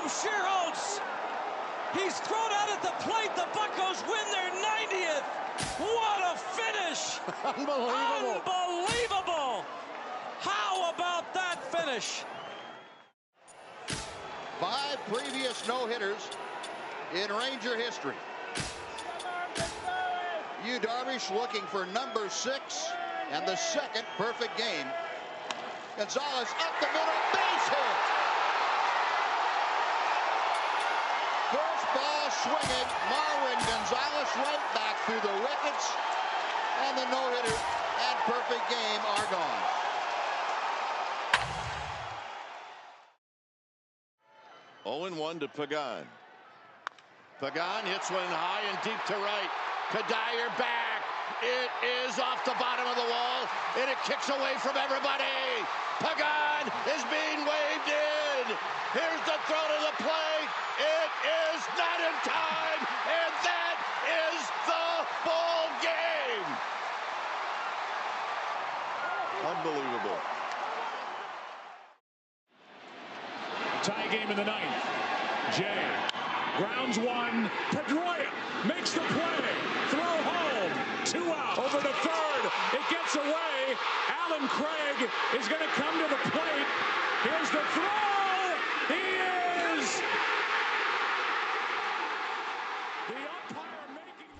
Schierholtz. He's thrown out at the plate. The Buccos win their 90th. What a finish! Unbelievable. Unbelievable! How about that finish? 5 previous no-hitters in Ranger history. Yu Darvish looking for number 6 and the second perfect game. Gonzalez up the middle, base hit. First ball swinging, Marwin Gonzalez right back through the wickets, and the no-hitter and perfect game are gone. Oh, 0-1 to Pagan. Pagan hits one high and deep to right. Cuddyer back. It is off the bottom of the wall, and it kicks away from everybody. Pagan is being waved in. Here's the throw to the plate. It is not in time, and that is the ball game. Unbelievable. Tie game in the 9th. Jay grounds one. Pedroia makes the play. Throw home. 2 out. Over the third. It gets away. Alan Craig is going to come to the plate. Here's the throw. He is. The umpire making.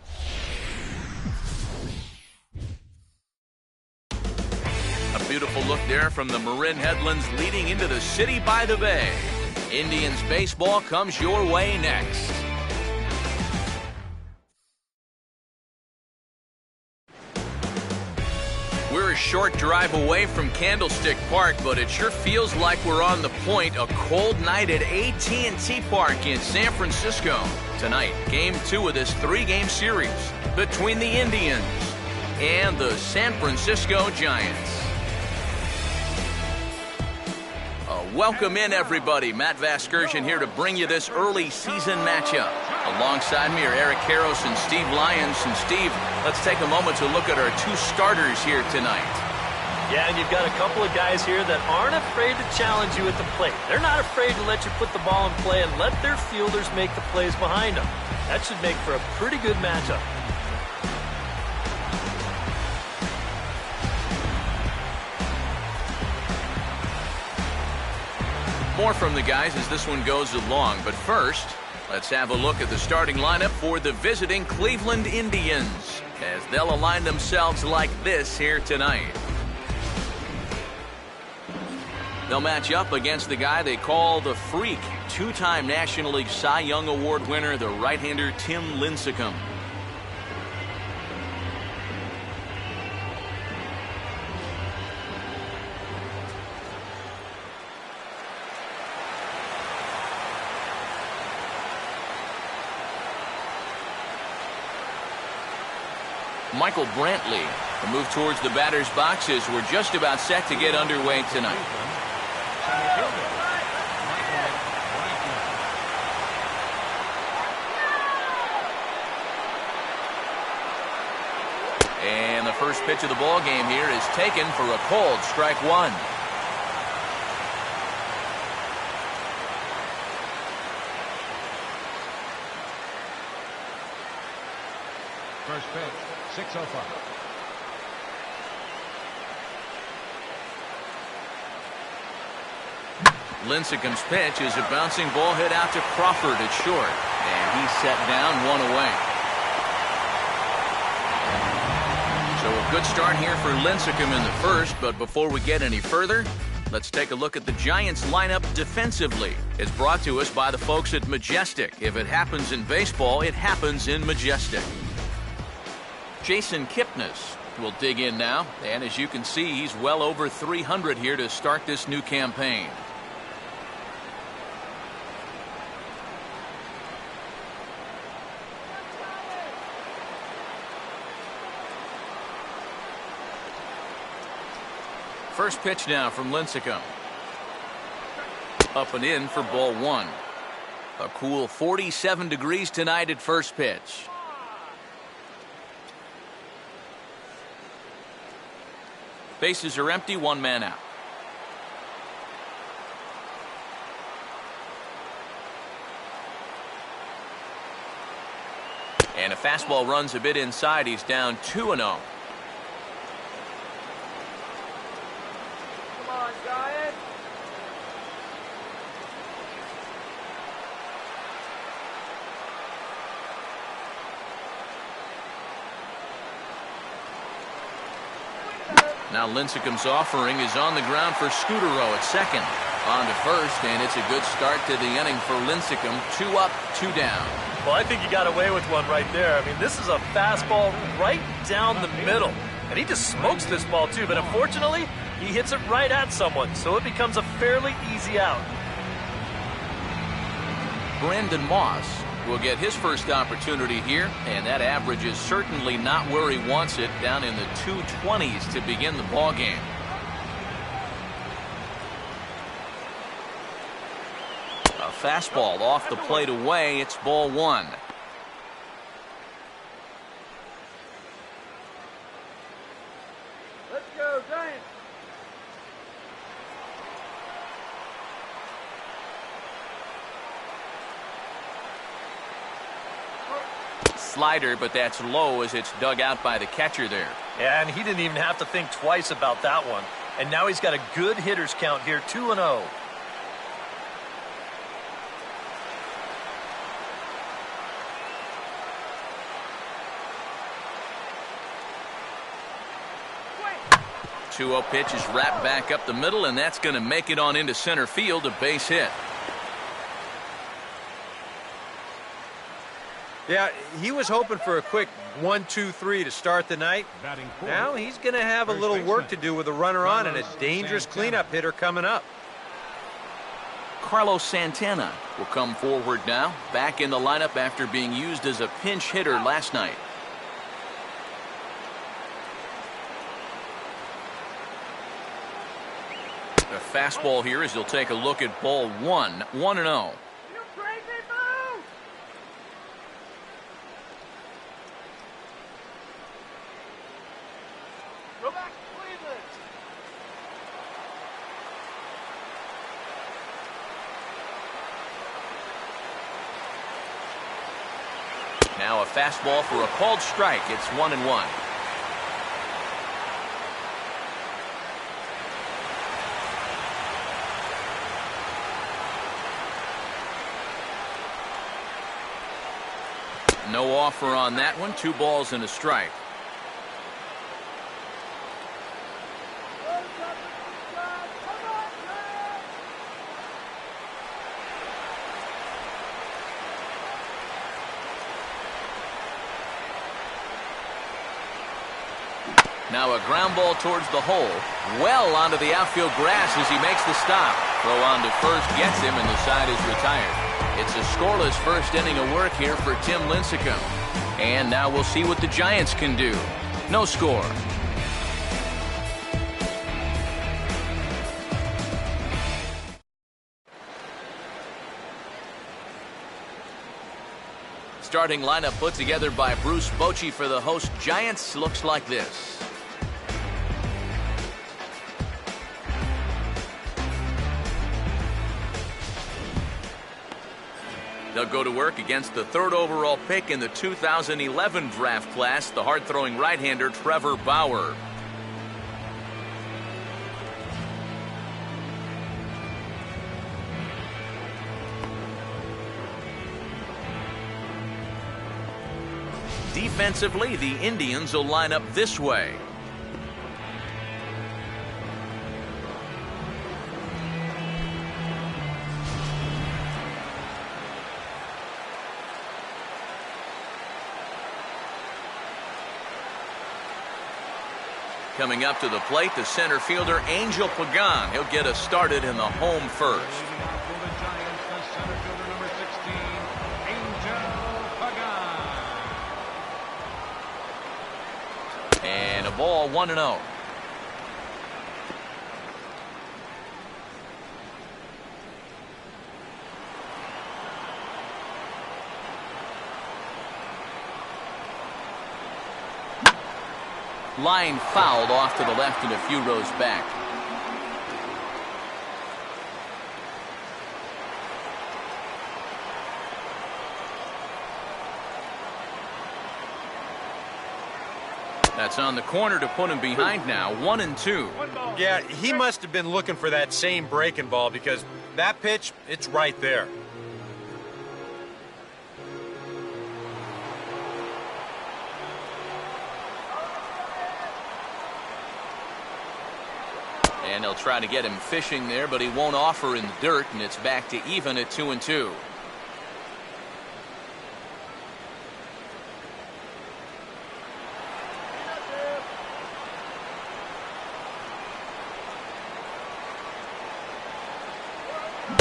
A beautiful look there from the Marin Headlands leading into the city by the bay. Indians baseball comes your way next. We're a short drive away from Candlestick Park, but it sure feels like we're on the point. A cold night at AT&T Park in San Francisco. Tonight, Game 2 of this 3-game series between the Indians and the San Francisco Giants. Welcome in, everybody. Matt Vasgersian here to bring you this early season matchup. Alongside me are Eric Karros and Steve Lyons. And Steve, let's take a moment to look at our 2 starters here tonight. Yeah, and you've got a couple of guys here that aren't afraid to challenge you at the plate. They're not afraid to let you put the ball in play and let their fielders make the plays behind them. That should make for a pretty good matchup. More from the guys as this one goes along, but first, let's have a look at the starting lineup for the visiting Cleveland Indians as they'll align themselves like this here tonight. They'll match up against the guy they call the Freak, 2-time National League Cy Young Award winner, the right-hander Tim Lincecum. Michael Brantley. The move towards the batter's boxes. We're just about set to get underway tonight. And the first pitch of the ball game here is taken for a cold strike 1. First pitch. 6:05. Lincecum's pitch is a bouncing ball hit out to Crawford at short. And he's set down 1 away. So a good start here for Lincecum in the first, but before we get any further, let's take a look at the Giants lineup defensively. It's brought to us by the folks at Majestic. If it happens in baseball, it happens in Majestic. Jason Kipnis will dig in now, and as you can see, he's well over 300 here to start this new campaign. First pitch now from Lincecum. Up and in for ball 1. A cool 47 degrees tonight at first pitch. Bases are empty, 1 man out. And a fastball runs a bit inside. He's down 2-0. Come on, Giant. Now Lincecum's offering is on the ground for Scutaro at second. On to first, and it's a good start to the inning for Lincecum. 2 up, 2 down. Well, I think you got away with one right there. I mean, this is a fastball right down the middle. And he just smokes this ball, too. But unfortunately, he hits it right at someone. So it becomes a fairly easy out. Brandon Moss will get his first opportunity here. And that average is certainly not where he wants it. Down in the 220s to begin the ball game. A fastball off the plate away. It's ball 1. Let's go, Giants. Slider, but that's low as it's dug out by the catcher there. Yeah, and he didn't even have to think twice about that one. And now he's got a good hitter's count here, 2-0. Two-0 pitch is wrapped back up the middle, and that's going to make it on into center field, a base hit. Yeah, he was hoping for a quick 1-2-3 to start the night. Now he's going to have a little work to do with a runner on and a dangerous cleanup hitter coming up. Carlos Santana will come forward now, back in the lineup after being used as a pinch hitter last night. A fastball here as he'll take a look at ball 1, 1-0. You crazy move! Go back to Cleveland. Now a fastball for a called strike. It's 1-1. No offer on that one. 2 balls and a strike. Now a ground ball towards the hole. Well onto the outfield grass as he makes the stop. Throw on to first gets him, and the side is retired. It's a scoreless first inning of work here for Tim Lincecum. And now we'll see what the Giants can do. No score. Starting lineup put together by Bruce Bochy for the host Giants looks like this. They'll go to work against the 3rd overall pick in the 2011 draft class, the hard-throwing right-hander Trevor Bauer. Defensively, the Indians will line up this way. Coming up to the plate, the center fielder, Angel Pagan. He'll get us started in the home first. Leading off for the Giants, the center fielder, number 16, Angel Pagan. And a ball, 1-0. Line fouled off to the left and a few rows back. That's on the corner to put him behind now, 1-2. Yeah, he must have been looking for that same breaking ball because that pitch, it's right there. And they'll try to get him fishing there, but he won't offer in the dirt, and it's back to even at 2-2.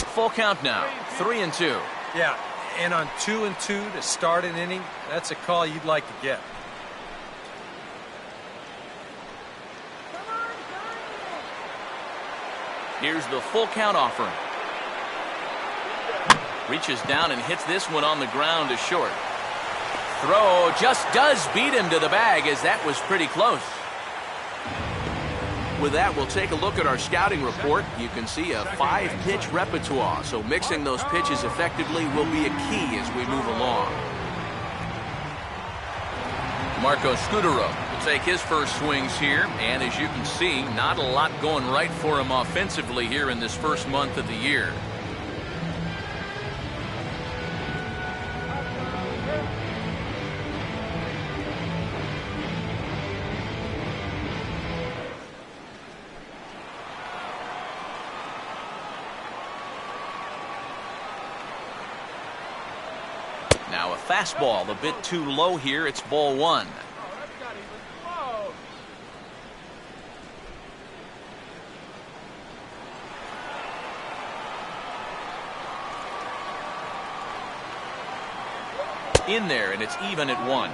Full count now, 3-2. Yeah, and on 2-2 to start an inning, that's a call you'd like to get. Here's the full count offering. Reaches down and hits this one on the ground to short. Throw just does beat him to the bag, as that was pretty close. With that, we'll take a look at our scouting report. You can see a 5-pitch repertoire, so mixing those pitches effectively will be a key as we move along. Marco Scutaro will take his first swings here, and as you can see, not a lot going right for him offensively here in this first month of the year. Now a fastball a bit too low here. It's ball 1. In there, and it's even at 1.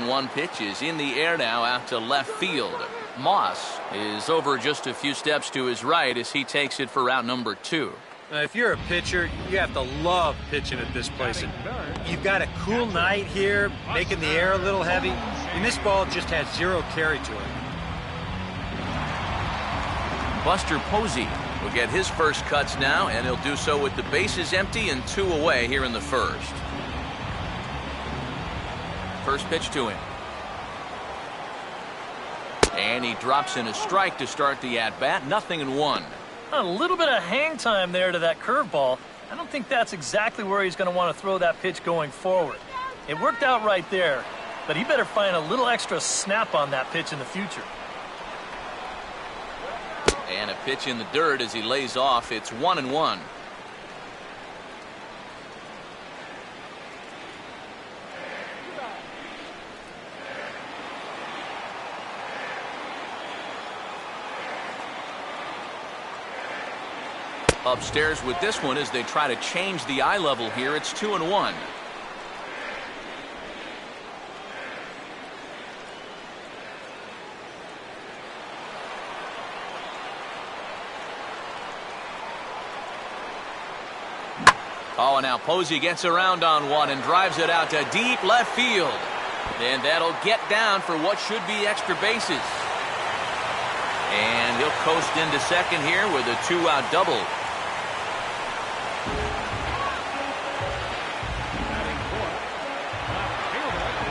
One pitch is in the air now out to left field. Moss is over just a few steps to his right as he takes it for route number 2. If you're a pitcher, you have to love pitching at this place. You've got a cool night here, making the air a little heavy, and this ball just has 0 carry to it. Buster Posey will get his first cuts now, and he'll do so with the bases empty and 2 away here in the first. First pitch to him. And he drops in a strike to start the at-bat. 0-1. A little bit of hang time there to that curveball. I don't think that's exactly where he's going to want to throw that pitch going forward. It worked out right there, but he better find a little extra snap on that pitch in the future. And a pitch in the dirt as he lays off. It's 1-1. Upstairs with this one as they try to change the eye level here. It's 2-1. Oh, and now Posey gets around on one and drives it out to deep left field. And that'll get down for what should be extra bases. And he'll coast into second here with a 2-out double.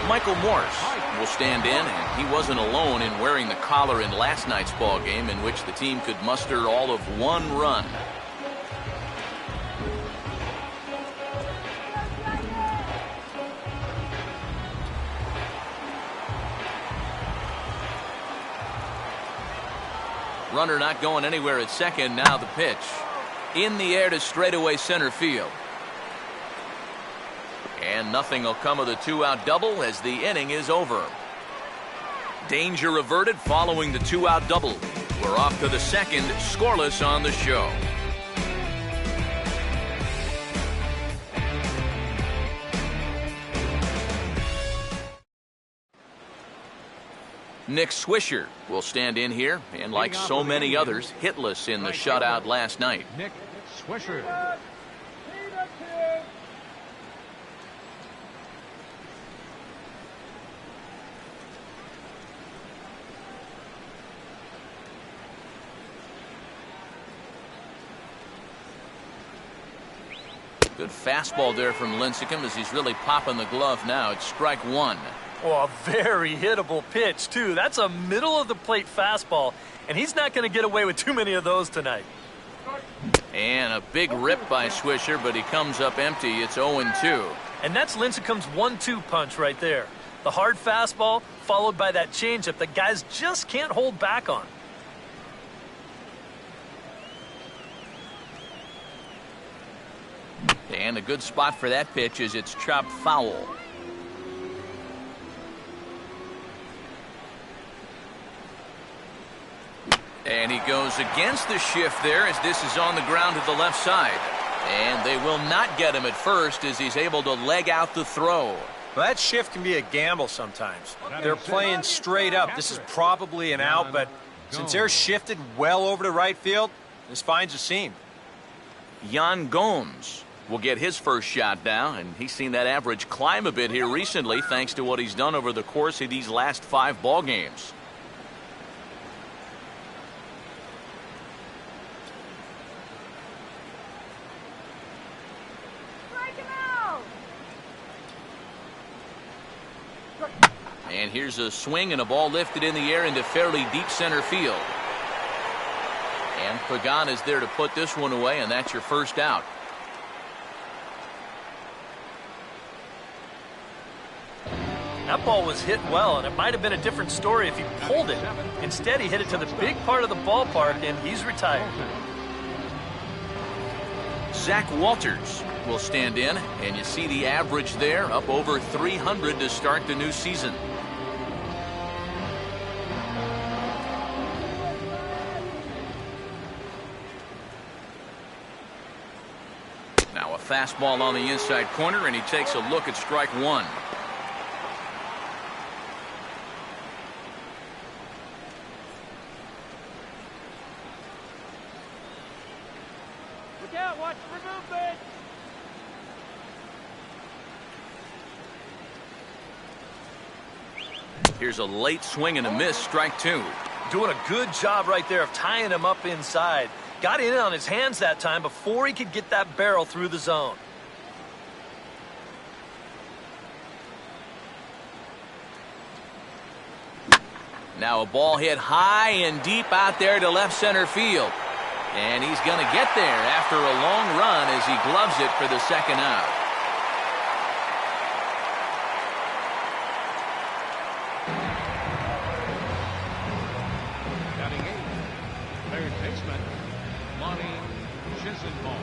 Michael Morse will stand in, and he wasn't alone in wearing the collar in last night's ball game, in which the team could muster all of 1 run. Runner not going anywhere at second. Now the pitch. In the air to straightaway center field. And nothing will come of the 2-out double as the inning is over. Danger averted following the 2-out double. We're off to the second, scoreless on the show. Nick Swisher will stand in here, and like so many others, hitless in the shutout last night. Nick Swisher. Good fastball there from Lincecum as he's really popping the glove now. It's strike one. Oh, a very hittable pitch, too. That's a middle-of-the-plate fastball, and he's not going to get away with too many of those tonight. And a big rip by Swisher, but he comes up empty. It's 0-2. And that's Lincecum's 1-2 punch right there. The hard fastball followed by that changeup that guys just can't hold back on. And a good spot for that pitch is it's chopped foul. And he goes against the shift there as this is on the ground to the left side. And they will not get him at first as he's able to leg out the throw. Well, that shift can be a gamble sometimes. They're playing straight up. This is probably an out, but since they're shifted well over to right field, this finds a seam. Yan Gomes will get his first shot now, and he's seen that average climb a bit here recently thanks to what he's done over the course of these last 5 ball games. And here's a swing and a ball lifted in the air into fairly deep center field. And Pagan is there to put this one away, and that's your first out. That ball was hit well, and it might have been a different story if he pulled it. Instead, he hit it to the big part of the ballpark, and he's retired. Zach Walters will stand in, and you see the average there, up over 300 to start the new season. Now a fastball on the inside corner, and he takes a look at strike one. Look out, watch for movement. Here's a late swing and a miss, strike two. Doing a good job right there of tying him up inside. Got in on his hands that time before he could get that barrel through the zone. Now a ball hit high and deep out there to left center field. And he's going to get there after a long run as he gloves it for the second out. Batting eighth, third baseman, Lonnie Chisenhall.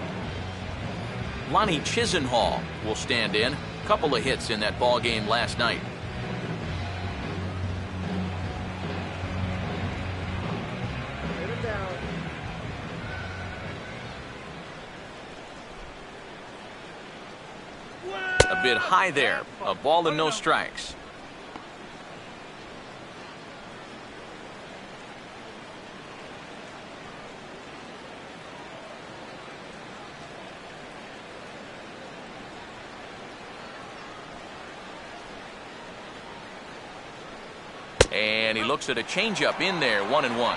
Lonnie Chisenhall will stand in. Couple of hits in that ball game last night. A bit high there. A ball and no strikes. And he looks at a changeup in there, 1-1.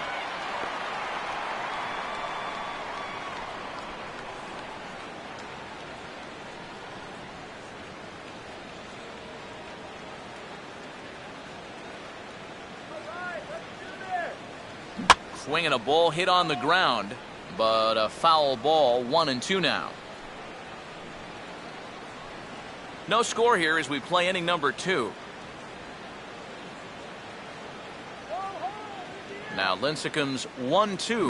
Swinging a ball hit on the ground, but a foul ball, 1-2 now. No score here as we play inning number 2. Now Lincecum's 1-2,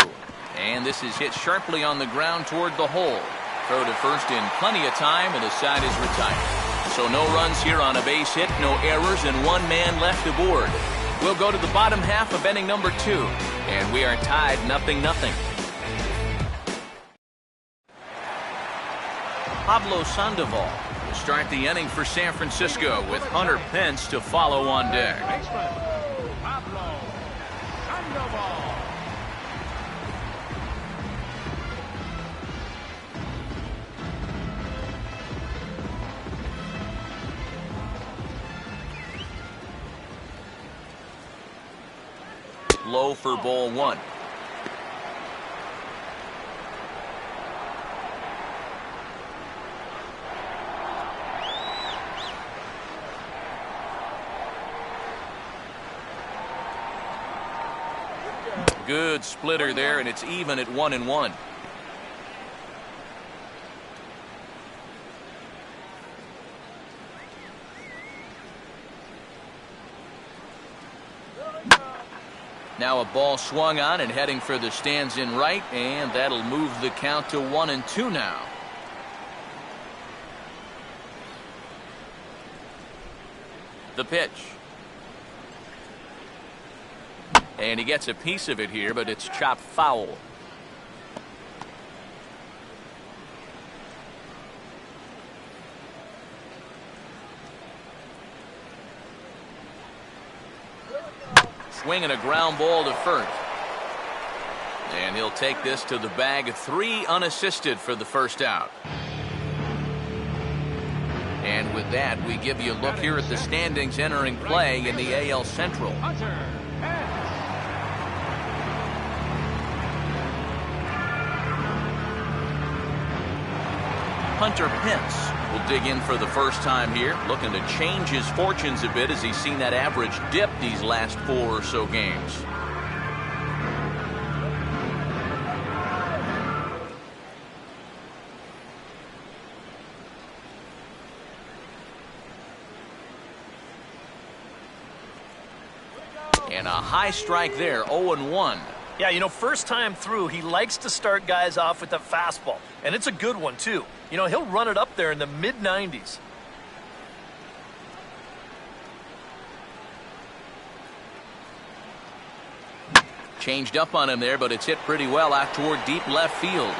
and this is hit sharply on the ground toward the hole. Throw to first in plenty of time, and the side is retired. So no runs here on a base hit, no errors, and 1 man left aboard. We'll go to the bottom half of inning number 2, and we are tied 0-0. Pablo Sandoval will start the inning for San Francisco with Hunter Pence to follow on deck. Pablo Sandoval. Low for ball 1. Good splitter there, and it's even at 1-1. Now a ball swung on and heading for the stands in right, and that'll move the count to 1-2 now. The pitch. And he gets a piece of it here, but it's chopped foul. Swinging a ground ball to first. And he'll take this to the bag. 3 unassisted for the first out. And with that, we give you a look here at the standings entering play in the AL Central. Hunter Pence will dig in for the first time here, looking to change his fortunes a bit as he's seen that average dip these last 4 or so games. And a high strike there, 0-1. Yeah, you know, first time through, he likes to start guys off with a fastball. And it's a good one, too. You know, he'll run it up there in the mid-90s. Changed up on him there, but it's hit pretty well out toward deep left field.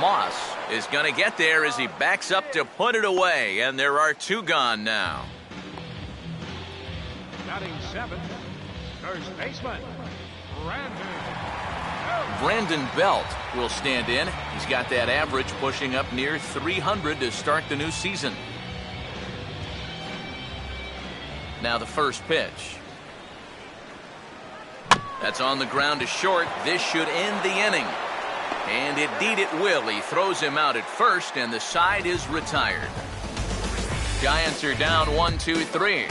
Moss is going to get there as he backs up to put it away, and there are 2 gone now. Batting 7th, first baseman, Brandon Belt will stand in. He's got that average pushing up near 300 to start the new season. Now the first pitch. That's on the ground to short. This should end the inning. And indeed it will. He throws him out at first, and the side is retired. Giants are down 1-2-3.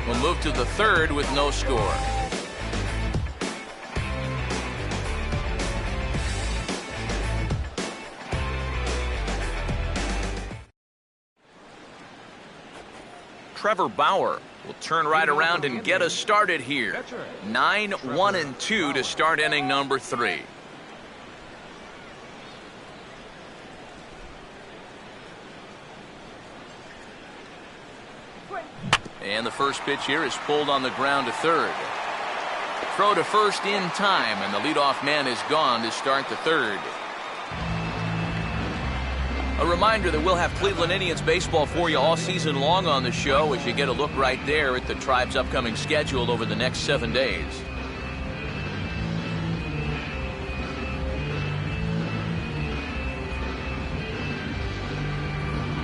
We'll move to the third with no score. Trevor Bauer will turn right around and get us started here. 9-1-2 to start inning number 3. And the first pitch here is pulled on the ground to third. Throw to first in time, and the leadoff man is gone to start the third. A reminder that we'll have Cleveland Indians baseball for you all season long on the show as you get a look right there at the Tribe's upcoming schedule over the next 7 days.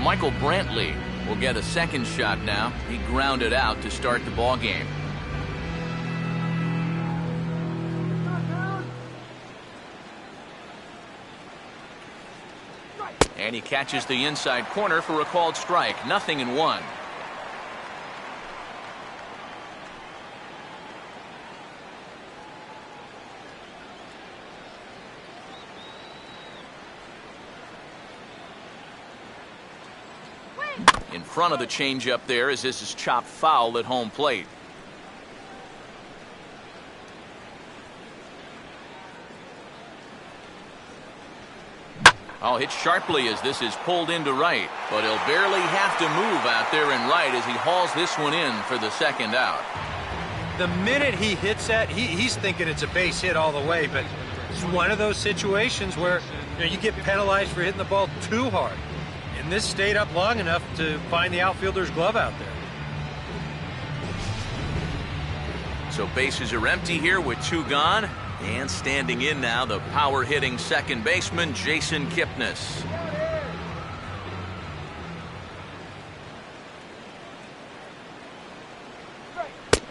Michael Brantley will get a second shot now. He grounded out to start the ball game. And he catches the inside corner for a called strike. 0-1. In front of the changeup there as this is chopped foul at home plate. Oh, hit sharply as this is pulled into right, but he'll barely have to move out there in right as he hauls this one in for the second out. The minute he hits that, he's thinking it's a base hit all the way, but it's one of those situations where you get penalized for hitting the ball too hard. And this stayed up long enough to find the outfielder's glove out there. So bases are empty here with 2 gone. And standing in now, the power-hitting second baseman, Jason Kipnis.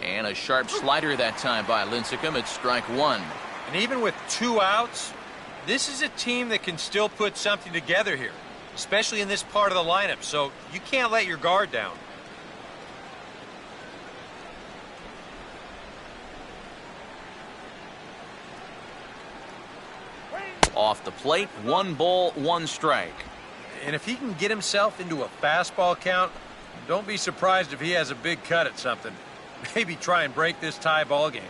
And a sharp slider that time by Lincecum at strike 1. And even with 2 outs, this is a team that can still put something together here, especially in this part of the lineup, so you can't let your guard down. Off the plate, 1 ball, 1 strike. And if he can get himself into a fastball count, don't be surprised if he has a big cut at something. Maybe try and break this tie ball game.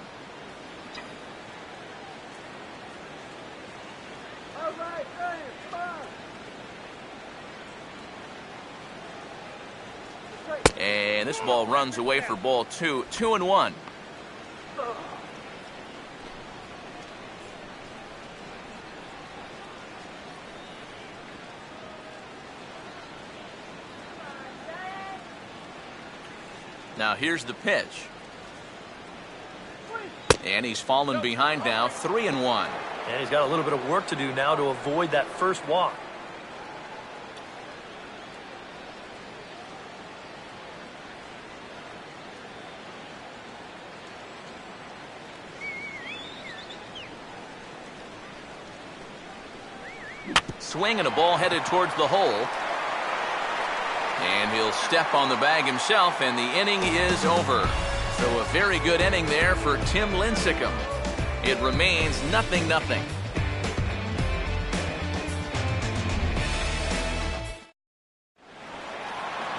All right, Giants, come on. And this ball runs away for ball 2, 2-1. Now here's the pitch. And he's fallen behind now, 3-1. And he's got a little bit of work to do now to avoid that first walk. Swing and a ball headed towards the hole. And he'll step on the bag himself, and the inning is over. So a very good inning there for Tim Lincecum. It remains 0-0.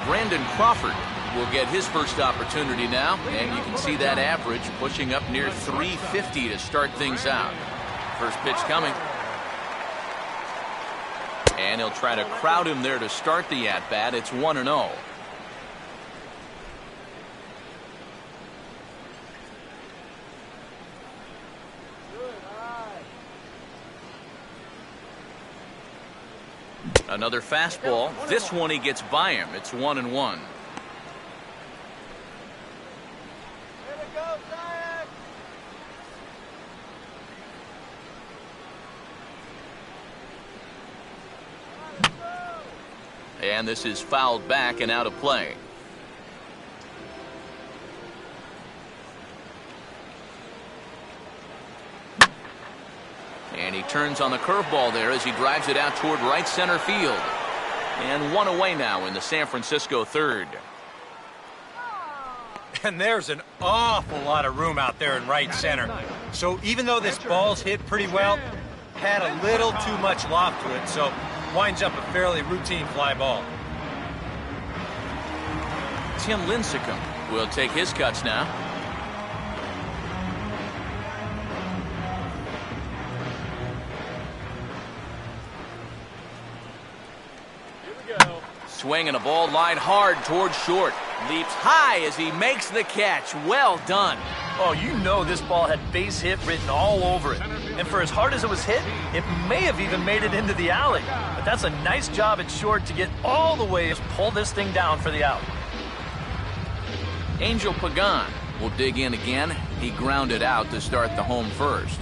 Brandon Crawford will get his first opportunity now, and you can see that average pushing up near 350 to start things out. First pitch coming. And he'll try to crowd him there to start the at-bat. It's 1-0. Another fastball. This one he gets by him. It's 1-1. And this is fouled back and out of play. And he turns on the curveball there as he drives it out toward right center field. And 1 away now in the San Francisco third. And there's an awful lot of room out there in right center. So even though this ball's hit pretty well, had a little too much loft to it, so winds up a fairly routine fly ball. Tim Lincecum will take his cuts now. Here we go. Swing and a ball lined hard towards short. Leaps high as he makes the catch. Well done. Oh, you know this ball had base hit written all over it. And for as hard as it was hit, it may have even made it into the alley. But that's a nice job at short to get all the way to pull this thing down for the out. Angel Pagan will dig in again. He grounded out to start the home first.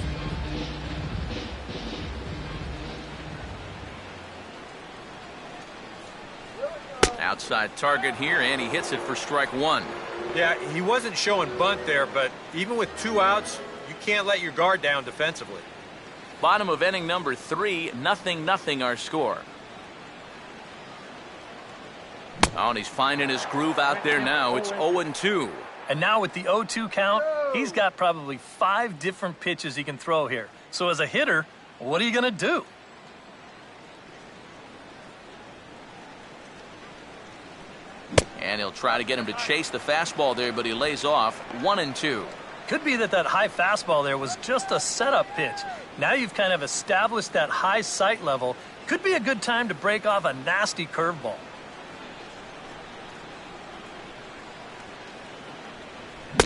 Outside target here, and he hits it for strike 1. Yeah, he wasn't showing bunt there, but even with 2 outs, you can't let your guard down defensively. Bottom of inning number 3, 0-0 our score. Oh, and he's finding his groove out there now. It's 0-2. And now with the 0-2 count, he's got probably 5 different pitches he can throw here. So as a hitter, what are you going to do? And he'll try to get him to chase the fastball there, but he lays off. 1-2. Could be that high fastball there was just a setup pitch. Now you've kind of established that high sight level. Could be a good time to break off a nasty curveball.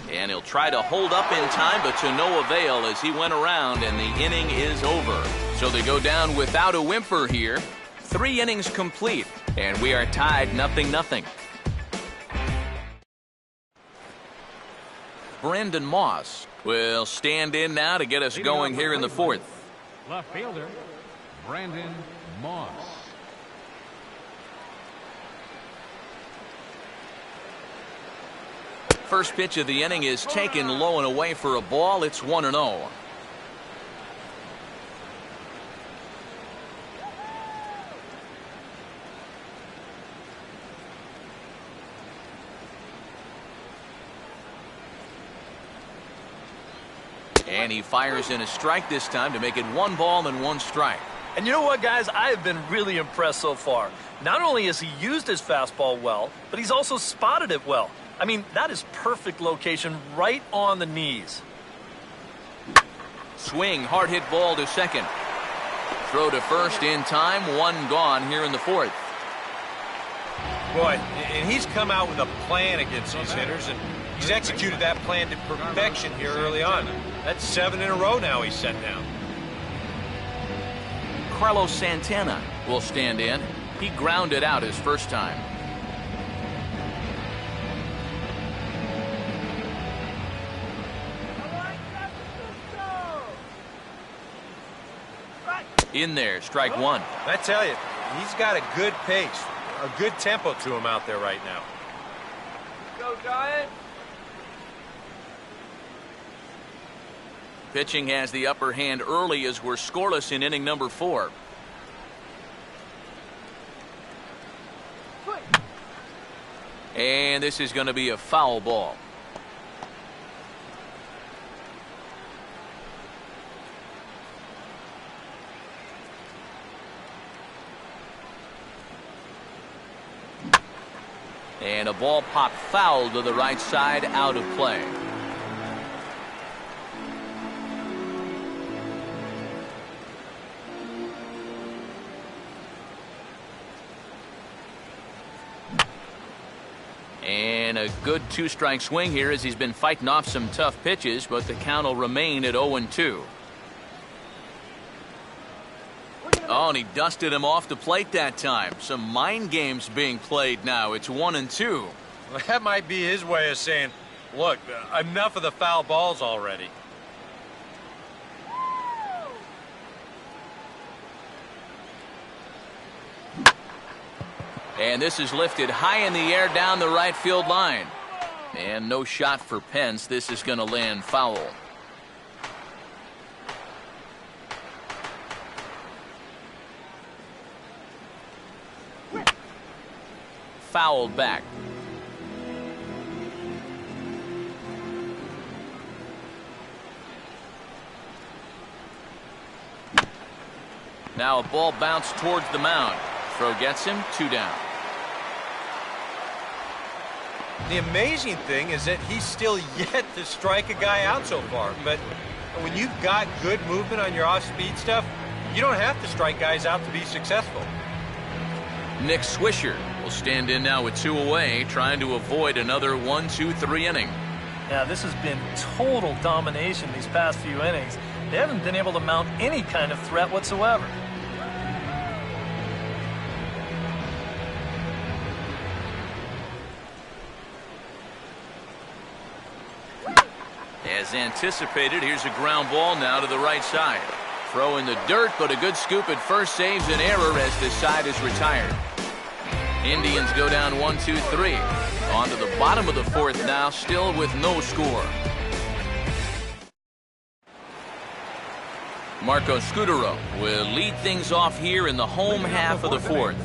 And he'll try to hold up in time, but to no avail as he went around, and the inning is over. So they go down without a whimper here. 3 innings complete, and we are tied 0-0. Brandon Moss will stand in now to get us going here in the 4th. Left fielder, Brandon Moss. First pitch of the inning is taken low and away for a ball. It's 1-0. And he fires in a strike this time to make it 1 ball and 1 strike. And you know what, guys? I have been really impressed so far. Not only has he used his fastball well, but he's also spotted it well. I mean, that is perfect location right on the knees. Swing, hard hit ball to second. Throw to first in time, one gone here in the fourth. Boy, and he's come out with a plan against these hitters, and he's executed that plan to perfection here early on. That's 7 in a row now he's set down. Carlos Santana will stand in. He grounded out his first time. In there, strike one. I tell you, he's got a good pace, a good tempo to him out there right now. Go, Giant. Pitching has the upper hand early as we're scoreless in inning number 4. And this is going to be a foul ball. And a ball popped foul to the right side, out of play. And a good 2-strike swing here as he's been fighting off some tough pitches, but the count will remain at 0-2. Oh, and he dusted him off the plate that time. Some mind games being played now. It's 1-2. Well, that might be his way of saying, look, enough of the foul balls already. And this is lifted high in the air down the right field line. And no shot for Pence. This is going to land foul. Fouled back. Now a ball bounced towards the mound. Throw gets him, 2 down. The amazing thing is that he's still yet to strike a guy out so far. But when you've got good movement on your off-speed stuff, you don't have to strike guys out to be successful. Nick Swisher will stand in now with 2 away, trying to avoid another 1-2-3 inning. Yeah, this has been total domination these past few innings. They haven't been able to mount any kind of threat whatsoever. As anticipated, here's a ground ball now to the right side. Throw in the dirt, but a good scoop at first saves an error as this side is retired. Indians go down 1-2-3. On to the bottom of the fourth now, still with no score. Marco Scutaro will lead things off here in the home half of the fourth.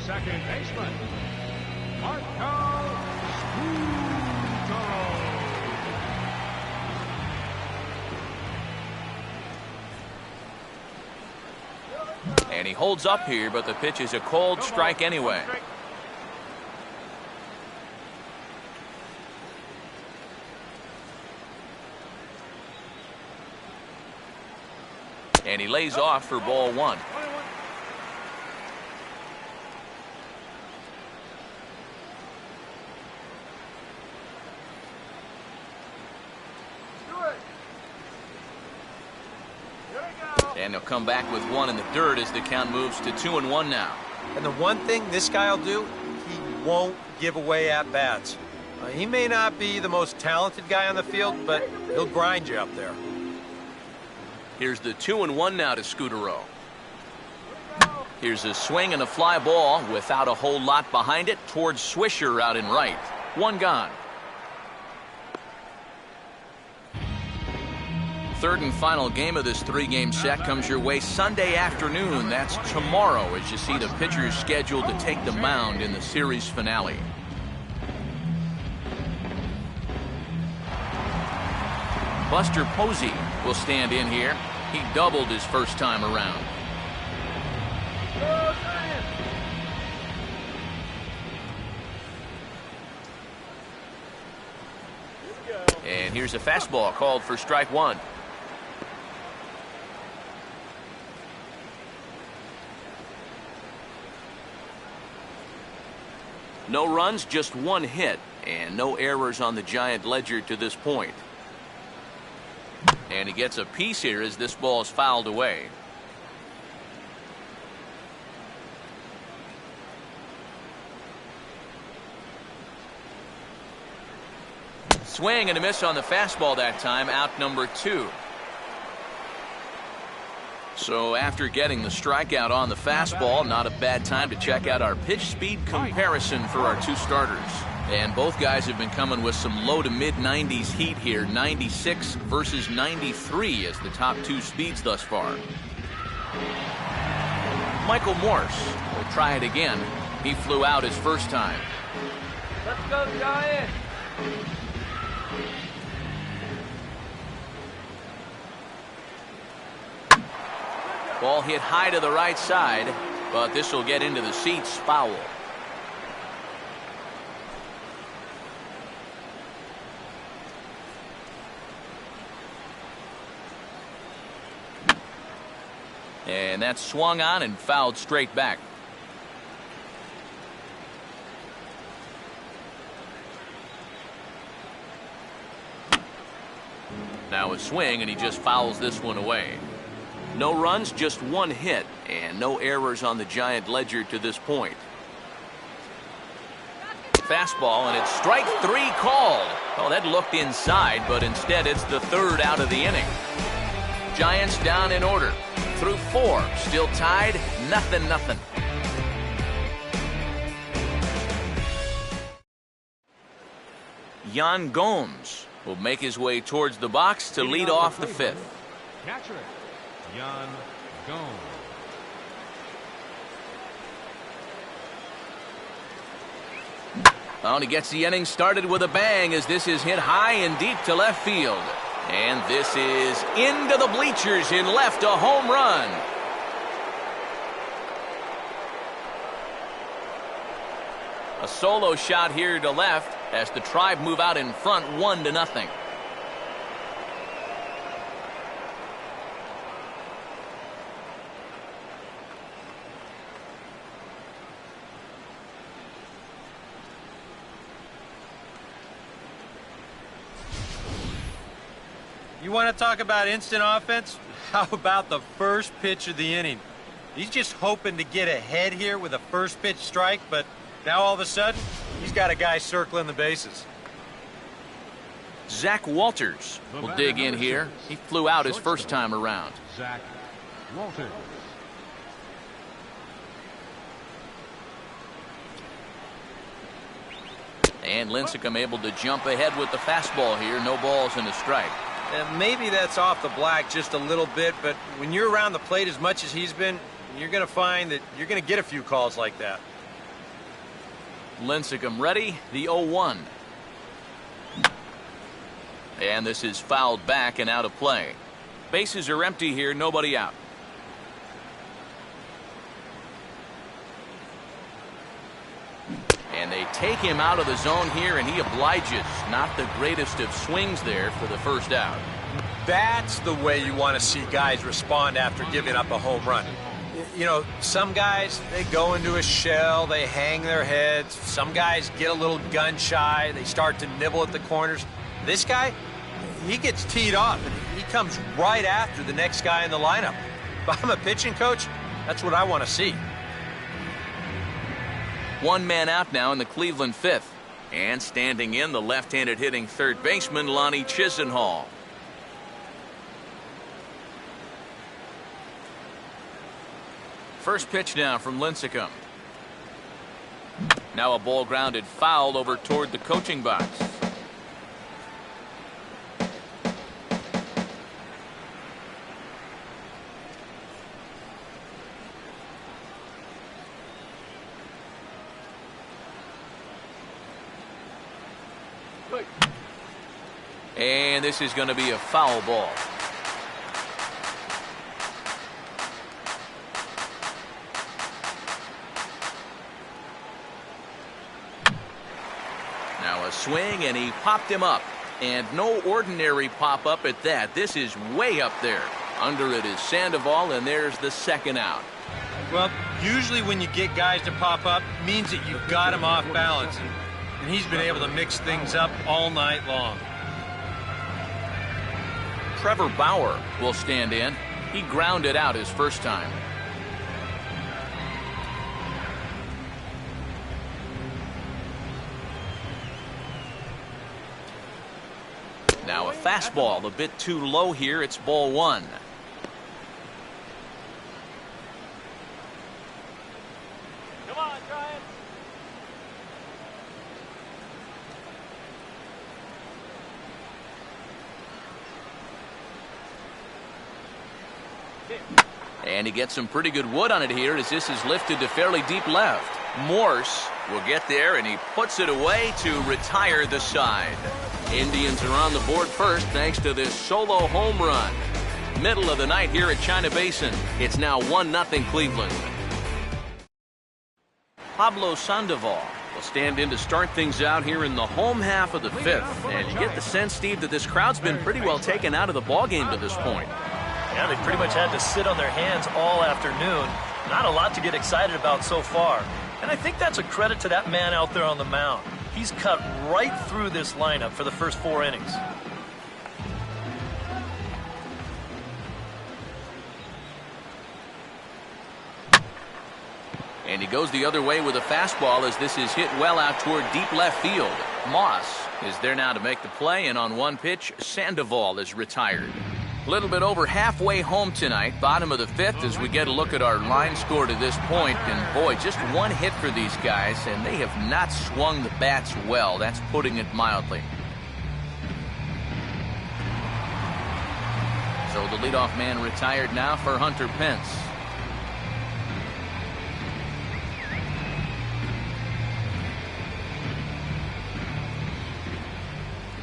Second baseman, Marco Scutaro. And he holds up here, but the pitch is a cold strike anyway. And he lays off for ball 1. And they'll come back with 1 in the dirt as the count moves to 2-1 now. And the one thing this guy will do, he won't give away at-bats. He may not be the most talented guy on the field, but he'll grind you up there. Here's the 2-1 now to Scutaro. Here's a swing and a fly ball without a whole lot behind it towards Swisher out in right. 1 gone. Third and final game of this 3-game set comes your way Sunday afternoon. That's tomorrow as you see the pitchers scheduled to take the mound in the series finale. Buster Posey will stand in here. He doubled his first time around. And here's a fastball called for strike one. No runs, just one hit, and no errors on the Giant ledger to this point. And he gets a piece here as this ball is fouled away. Swing and a miss on the fastball that time, out number 2. So after getting the strikeout on the fastball, not a bad time to check out our pitch speed comparison for our two starters. And both guys have been coming with some low to mid 90s heat here. 96 versus 93 as the top two speeds thus far. Michael Morse will try it again. He flew out his first time. Let's go, Giants! Ball hit high to the right side, but this will get into the seats, foul. And that's swung on and fouled straight back. Now a swing, and he just fouls this one away. No runs, just one hit, and no errors on the Giant ledger to this point. Fastball, and it's strike 3 called. Oh, that looked inside, but instead it's the third out of the inning. Giants down in order. Through 4, still tied, 0-0. Yan Gomes will make his way towards the box to lead off the 5th. Catcher, Yan Gomes. Well, and he gets the inning started with a bang as this is hit high and deep to left field. And this is into the bleachers in left, a home run. A solo shot here to left as the Tribe move out in front 1-0. You want to talk about instant offense? How about the first pitch of the inning? He's just hoping to get ahead here with a first pitch strike, but now all of a sudden, he's got a guy circling the bases. Zach Walters will dig in here. He flew out his first time around. Zach Walters. And Lincecum able to jump ahead with the fastball here. No balls and a strike. Maybe that's off the black just a little bit, but when you're around the plate as much as he's been, you're going to find that you're going to get a few calls like that. Lincecum ready, the 0-1. And this is fouled back and out of play. Bases are empty here, nobody out. And they take him out of the zone here, and he obliges. Not the greatest of swings there for the first out. That's the way you want to see guys respond after giving up a home run. You know, some guys, they go into a shell, they hang their heads. Some guys get a little gun shy, they start to nibble at the corners. This guy, he gets teed off, and he comes right after the next guy in the lineup. If I'm a pitching coach, that's what I want to see. One man out now in the Cleveland 5th. And standing in, the left-handed hitting third baseman, Lonnie Chisenhall. First pitch now from Lincecum. Now a ball grounded foul over toward the coaching box. And this is going to be a foul ball. Now a swing, and he popped him up. And no ordinary pop-up at that. This is way up there. Under it is Sandoval, and there's the second out. Well, usually when you get guys to pop up, it means that you've got him off balance. And he's been able to mix things up all night long. Trevor Bauer will stand in. He grounded out his first time. Now a fastball a bit too low here. It's ball one. Come on, try it. And he gets some pretty good wood on it here as this is lifted to fairly deep left. Morse will get there, and he puts it away to retire the side. Indians are on the board first thanks to this solo home run. Middle of the night here at China Basin. It's now 1-0 Cleveland. Pablo Sandoval will stand in to start things out here in the home half of the fifth. And you get the sense, Steve, that this crowd's been pretty well taken out of the ballgame to this point. Yeah, they pretty much had to sit on their hands all afternoon. Not a lot to get excited about so far. And I think that's a credit to that man out there on the mound. He's cut right through this lineup for the first 4 innings. And he goes the other way with a fastball as this is hit well out toward deep left field. Moss is there now to make the play, and on one pitch, Sandoval is retired. A little bit over halfway home tonight, bottom of the fifth, as we get a look at our line score to this point. And boy, just one hit for these guys, and they have not swung the bats well. That's putting it mildly. So the leadoff man retired now for Hunter Pence.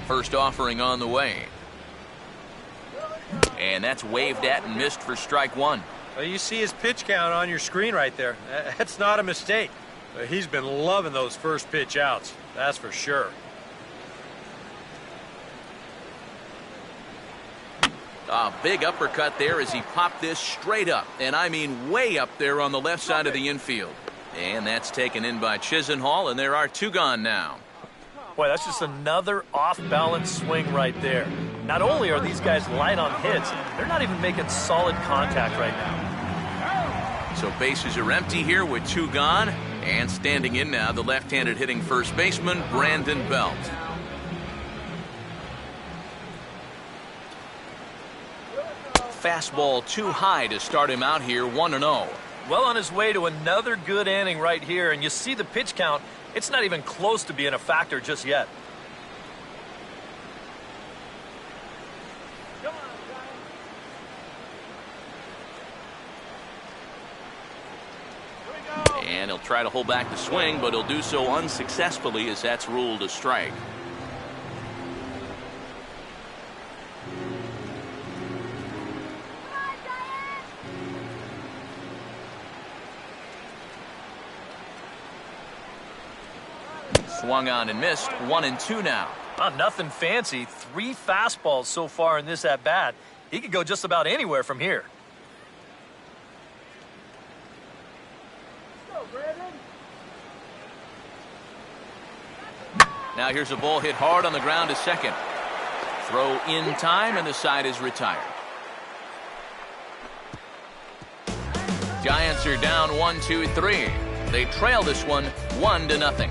First offering on the way. And that's waved at and missed for strike one. Well, you see his pitch count on your screen right there. That's not a mistake. He's been loving those first pitch outs. That's for sure. A big uppercut there as he popped this straight up. And I mean way up there on the left side of the infield. And that's taken in by Chisenhall, and there are 2 gone now. Boy, that's just another off-balance swing right there. Not only are these guys light on hits, they're not even making solid contact right now. So bases are empty here with 2 gone. And standing in now, the left-handed hitting first baseman, Brandon Belt. Fastball too high to start him out here, 1-0. Well on his way to another good inning right here, and you see the pitch count. It's not even close to being a factor just yet. And he'll try to hold back the swing, but he'll do so unsuccessfully as that's ruled a strike. Swung on and missed. 1-2 now. Nothing fancy. 3 fastballs so far in this at-bat. He could go just about anywhere from here. Now here's a ball hit hard on the ground to second. Throw in time, and the side is retired. Giants are down 1-2-3. They trail this one 1-0.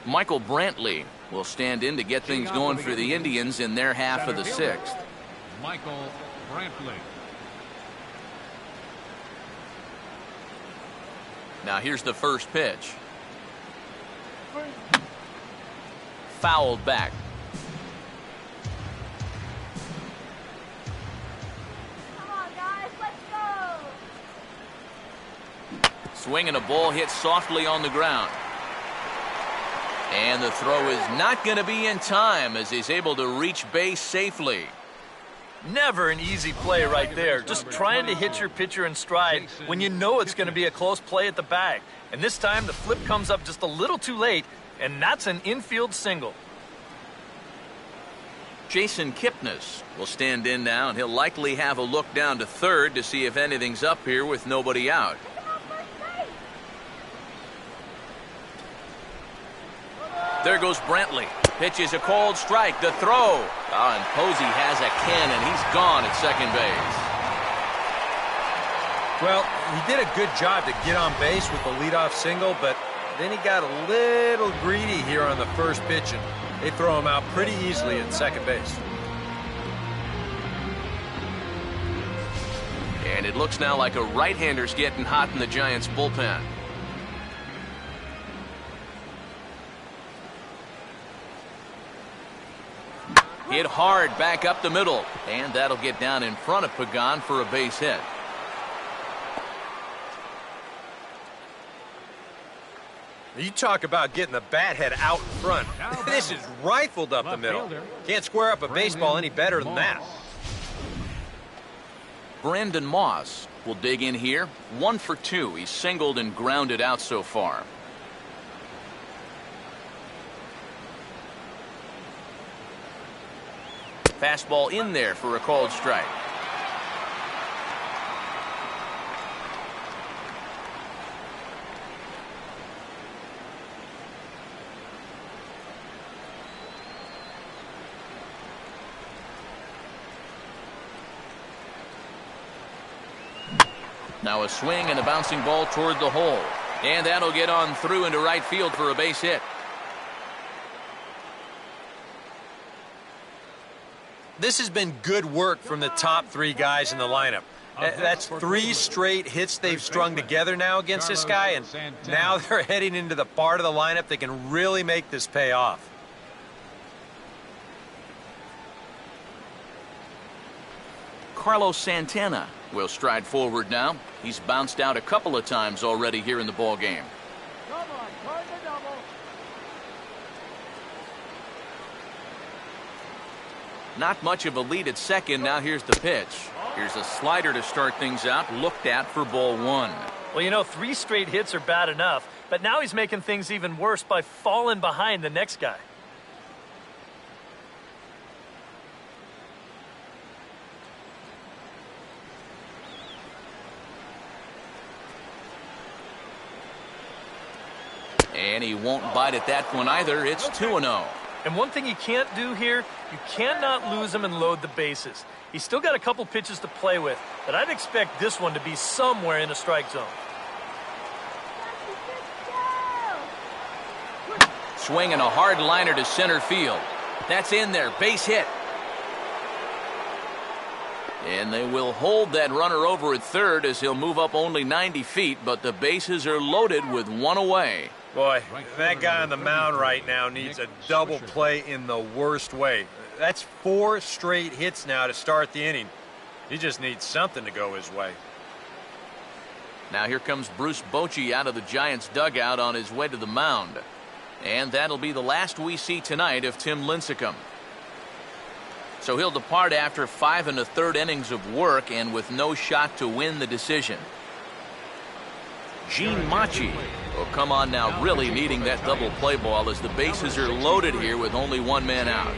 Michael Brantley will stand in to get things going for the Indians in their half of the 6th. Michael Brantley. Now here's the first pitch. Fouled back. Come on, guys, let's go. Swinging a ball hit softly on the ground. And the throw is not going to be in time as he's able to reach base safely. Never an easy play right there. Just trying to hit your pitcher in stride when you know it's going to be a close play at the bag. And this time the flip comes up just a little too late, and that's an infield single. Jason Kipnis will stand in now, and he'll likely have a look down to third to see if anything's up here with nobody out. There goes Brantley. Pitches a cold strike. The throw. And Posey has a cannon. He's gone at second base. Well, he did a good job to get on base with the leadoff single, but then he got a little greedy here on the first pitch, and they throw him out pretty easily at second base. And it looks now like a right-hander's getting hot in the Giants' bullpen. Hit hard back up the middle, and that'll get down in front of Pagan for a base hit. You talk about getting the bat head out in front. This is rifled up the middle. Can't square up a baseball any better than that. Brandon Moss will dig in here. 1 for 2. He's singled and grounded out so far. Fastball in there for a called strike. Now a swing and a bouncing ball toward the hole. And that'll get on through into right field for a base hit. This has been good work from the top 3 guys in the lineup. That's 3 straight hits they've strung together now against this guy, and now they're heading into the part of the lineup that can really make this pay off. Carlos Santana will stride forward now. He's bounced out a couple of times already here in the ball game. Not much of a lead at second. Now here's the pitch. Here's a slider to start things out. Looked at for ball 1. Well, you know, 3 straight hits are bad enough, but now he's making things even worse by falling behind the next guy. And he won't bite at that one either. It's 2-0. And one thing you can't do here, you cannot lose him and load the bases. He's still got a couple pitches to play with, but I'd expect this one to be somewhere in the strike zone. Swinging a hard liner to center field. That's in there. Base hit. And they will hold that runner over at third as he'll move up only 90 feet, but the bases are loaded with 1 away. Boy, that guy on the mound right now needs a double play in the worst way. That's 4 straight hits now to start the inning. He just needs something to go his way. Now here comes Bruce Bochy out of the Giants dugout on his way to the mound. And that'll be the last we see tonight of Tim Lincecum. So he'll depart after 5 1/3 innings of work and with no shot to win the decision. Gene Machi will come on now, really needing that double play ball as the bases are loaded here with only 1 man out.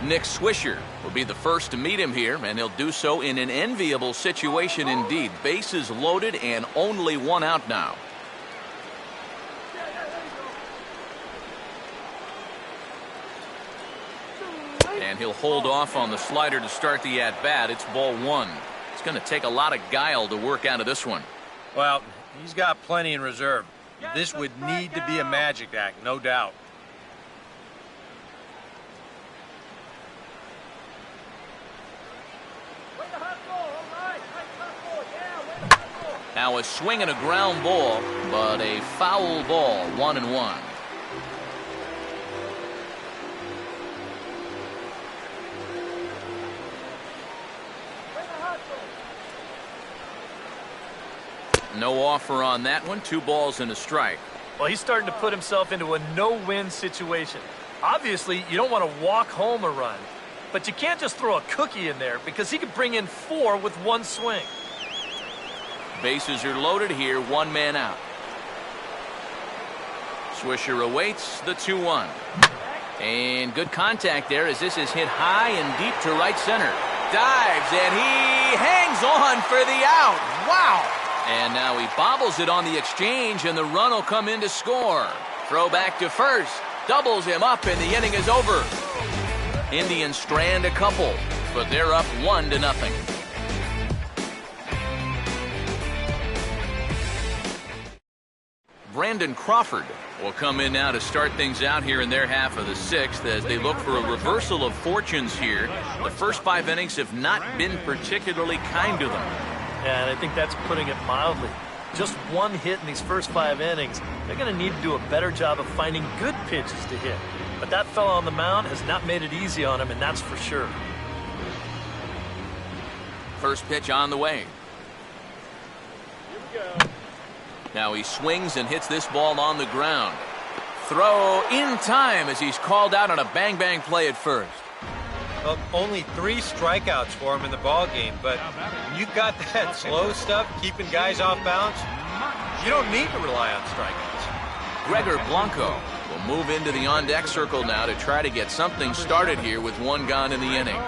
Nick Swisher will be the first to meet him here, and he'll do so in an enviable situation indeed. Bases loaded and only 1 out now. And he'll hold off on the slider to start the at-bat. It's ball 1. It's going to take a lot of guile to work out of this one. Well, he's got plenty in reserve. This would need to be a magic act, no doubt. Now a swing and a ground ball, but a foul ball, 1-1. No offer on that one. 2 balls and a strike. Well, he's starting to put himself into a no-win situation. Obviously, you don't want to walk home a run, but you can't just throw a cookie in there because he could bring in 4 with 1 swing. Bases are loaded here, 1 man out. Swisher awaits the 2-1. And good contact there as this is hit high and deep to right center. Dives, and he hangs on for the out. Wow! And now he bobbles it on the exchange, and the run will come in to score. Throw back to first. Doubles him up, and the inning is over. Indians strand a couple, but they're up 1-0. Brandon Crawford will come in now to start things out here in their half of the 6th as they look for a reversal of fortunes here. The first 5 innings have not been particularly kind to them. Yeah, and I think that's putting it mildly. Just 1 hit in these first 5 innings. They're going to need to do a better job of finding good pitches to hit. But that fella on the mound has not made it easy on him, and that's for sure. First pitch on the way. Here we go. Now he swings and hits this ball on the ground. Throw in time as he's called out on a bang-bang play at first. Well, only 3 strikeouts for him in the ball game, but when you got that slow stuff, keeping guys off balance, you don't need to rely on strikeouts. Gregor Blanco will move into the on-deck circle now to try to get something started here with 1 gone in the inning.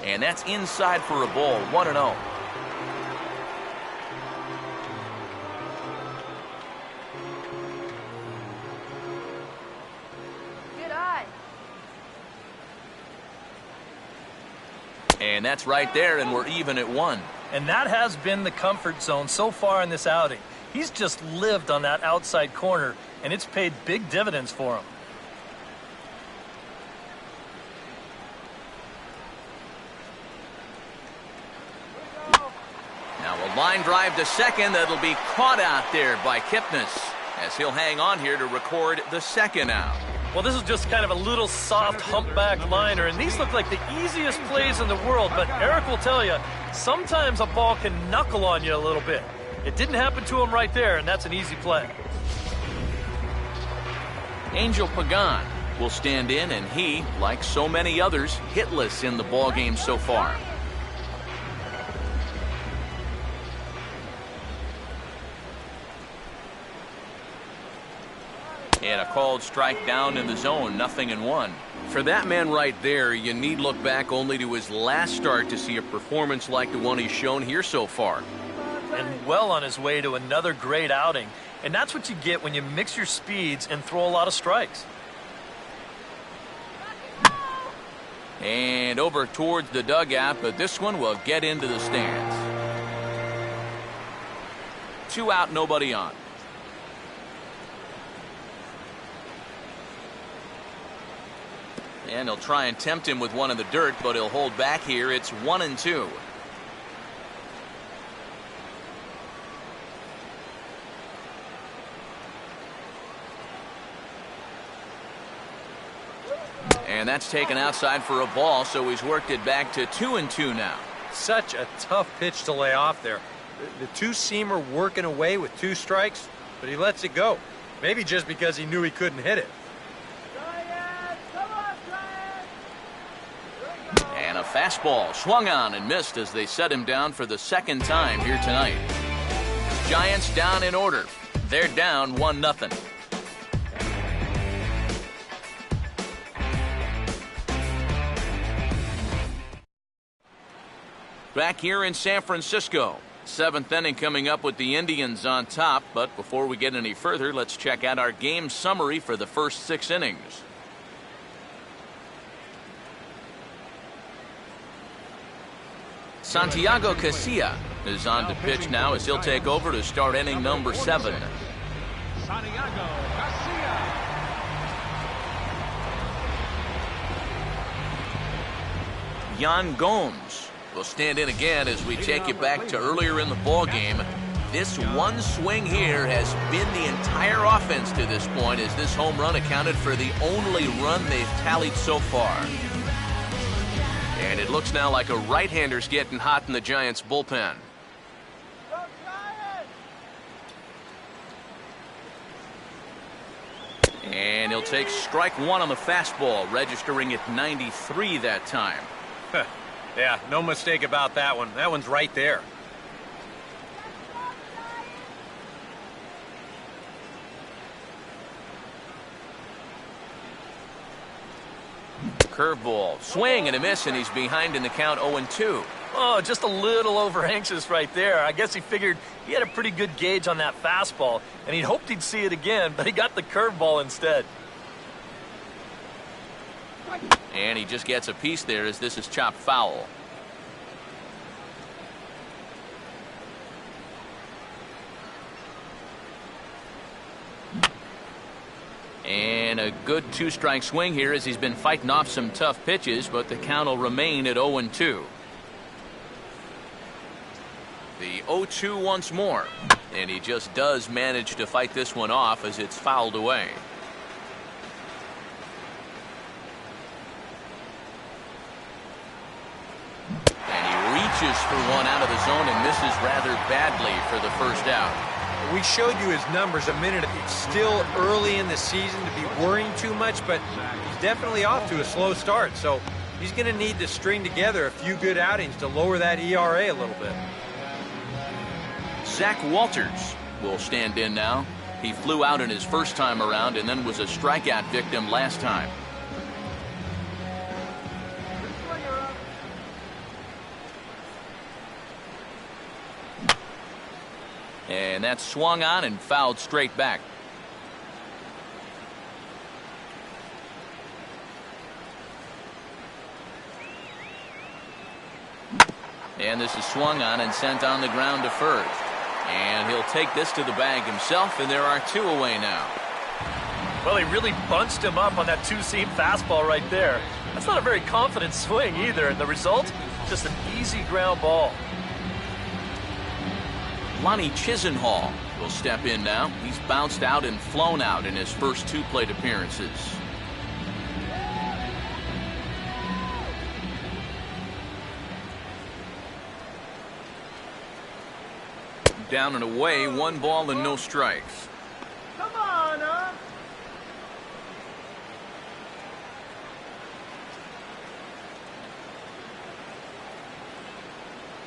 And that's inside for a ball, 1-0. Good eye. And that's right there, and we're even at 1. And that has been the comfort zone so far in this outing. He's just lived on that outside corner, and it's paid big dividends for him. Line drive to second. That'll be caught out there by Kipnis as he'll hang on here to record the 2nd out. Well, this is just kind of a little soft humpback liner, and these look like the easiest plays in the world, but Eric will tell you, sometimes a ball can knuckle on you a little bit. It didn't happen to him right there, and that's an easy play. Angel Pagan will stand in, and he, like so many others, hitless in the ballgame so far. And a called strike down in the zone, 0-1. For that man right there, you need look back only to his last start to see a performance like the one he's shown here so far. And well on his way to another great outing. And that's what you get when you mix your speeds and throw a lot of strikes. And over towards the dugout, but this one will get into the stands. 2 out, nobody on. And he'll try and tempt him with one in the dirt, but he'll hold back here. It's 1-2. And that's taken outside for a ball, so he's worked it back to 2-2 now. Such a tough pitch to lay off there. The 2-seamer working away with 2 strikes, but he lets it go. Maybe just because he knew he couldn't hit it. And a fastball swung on and missed as they set him down for the 2nd time here tonight. Giants down in order. They're down 1-0. Back here in San Francisco. 7th inning coming up with the Indians on top. But before we get any further, let's check out our game summary for the first 6 innings. Santiago Casilla is on to pitch now as he'll take over to start inning number 7. Santiago Casilla. Yan Gomes will stand in again as we take you back to earlier in the ball game. This one swing here has been the entire offense to this point, as this home run accounted for the only run they've tallied so far. And it looks now like a right-hander's getting hot in the Giants' bullpen. And he'll take strike one on the fastball, registering at 93 that time. Yeah, no mistake about that one. That one's right there. Curveball, swing and a miss, and he's behind in the count 0-2. Oh, just a little over anxious right there. I guess he figured he had a pretty good gauge on that fastball, and he hoped he'd see it again, but he got the curveball instead. And he just gets a piece there as this is chopped foul. And a good two-strike swing here as he's been fighting off some tough pitches, but the count will remain at 0-2. The 0-2 once more, and he just does manage to fight this one off as it's fouled away. And he reaches for one out of the zone and misses rather badly for the first out. We showed you his numbers a minute ago. It's still early in the season to be worrying too much, but he's definitely off to a slow start, so he's going to need to string together a few good outings to lower that ERA a little bit. Zach Walters will stand in now. He flew out in his first time around and then was a strikeout victim last time. And that's swung on and fouled straight back. And this is swung on and sent on the ground to first. And he'll take this to the bag himself, and there are two away now. Well, he really bunched him up on that two-seam fastball right there. That's not a very confident swing either, and the result, just an easy ground ball. Lonnie Chisenhall will step in now. He's bounced out and flown out in his first two plate appearances. Down and away, 1 ball and no strikes. Come on, huh?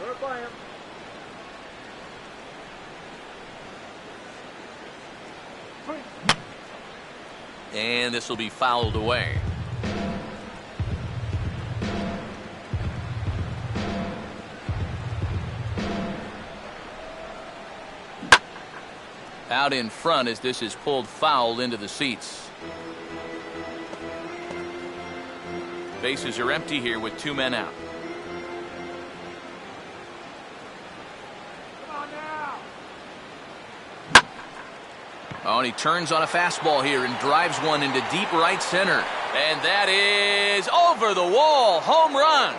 We're by him. And this will be fouled away. Out in front as this is pulled foul into the seats. Bases are empty here with 2 men out. Oh, and he turns on a fastball here and drives one into deep right center. And that is over the wall. Home run.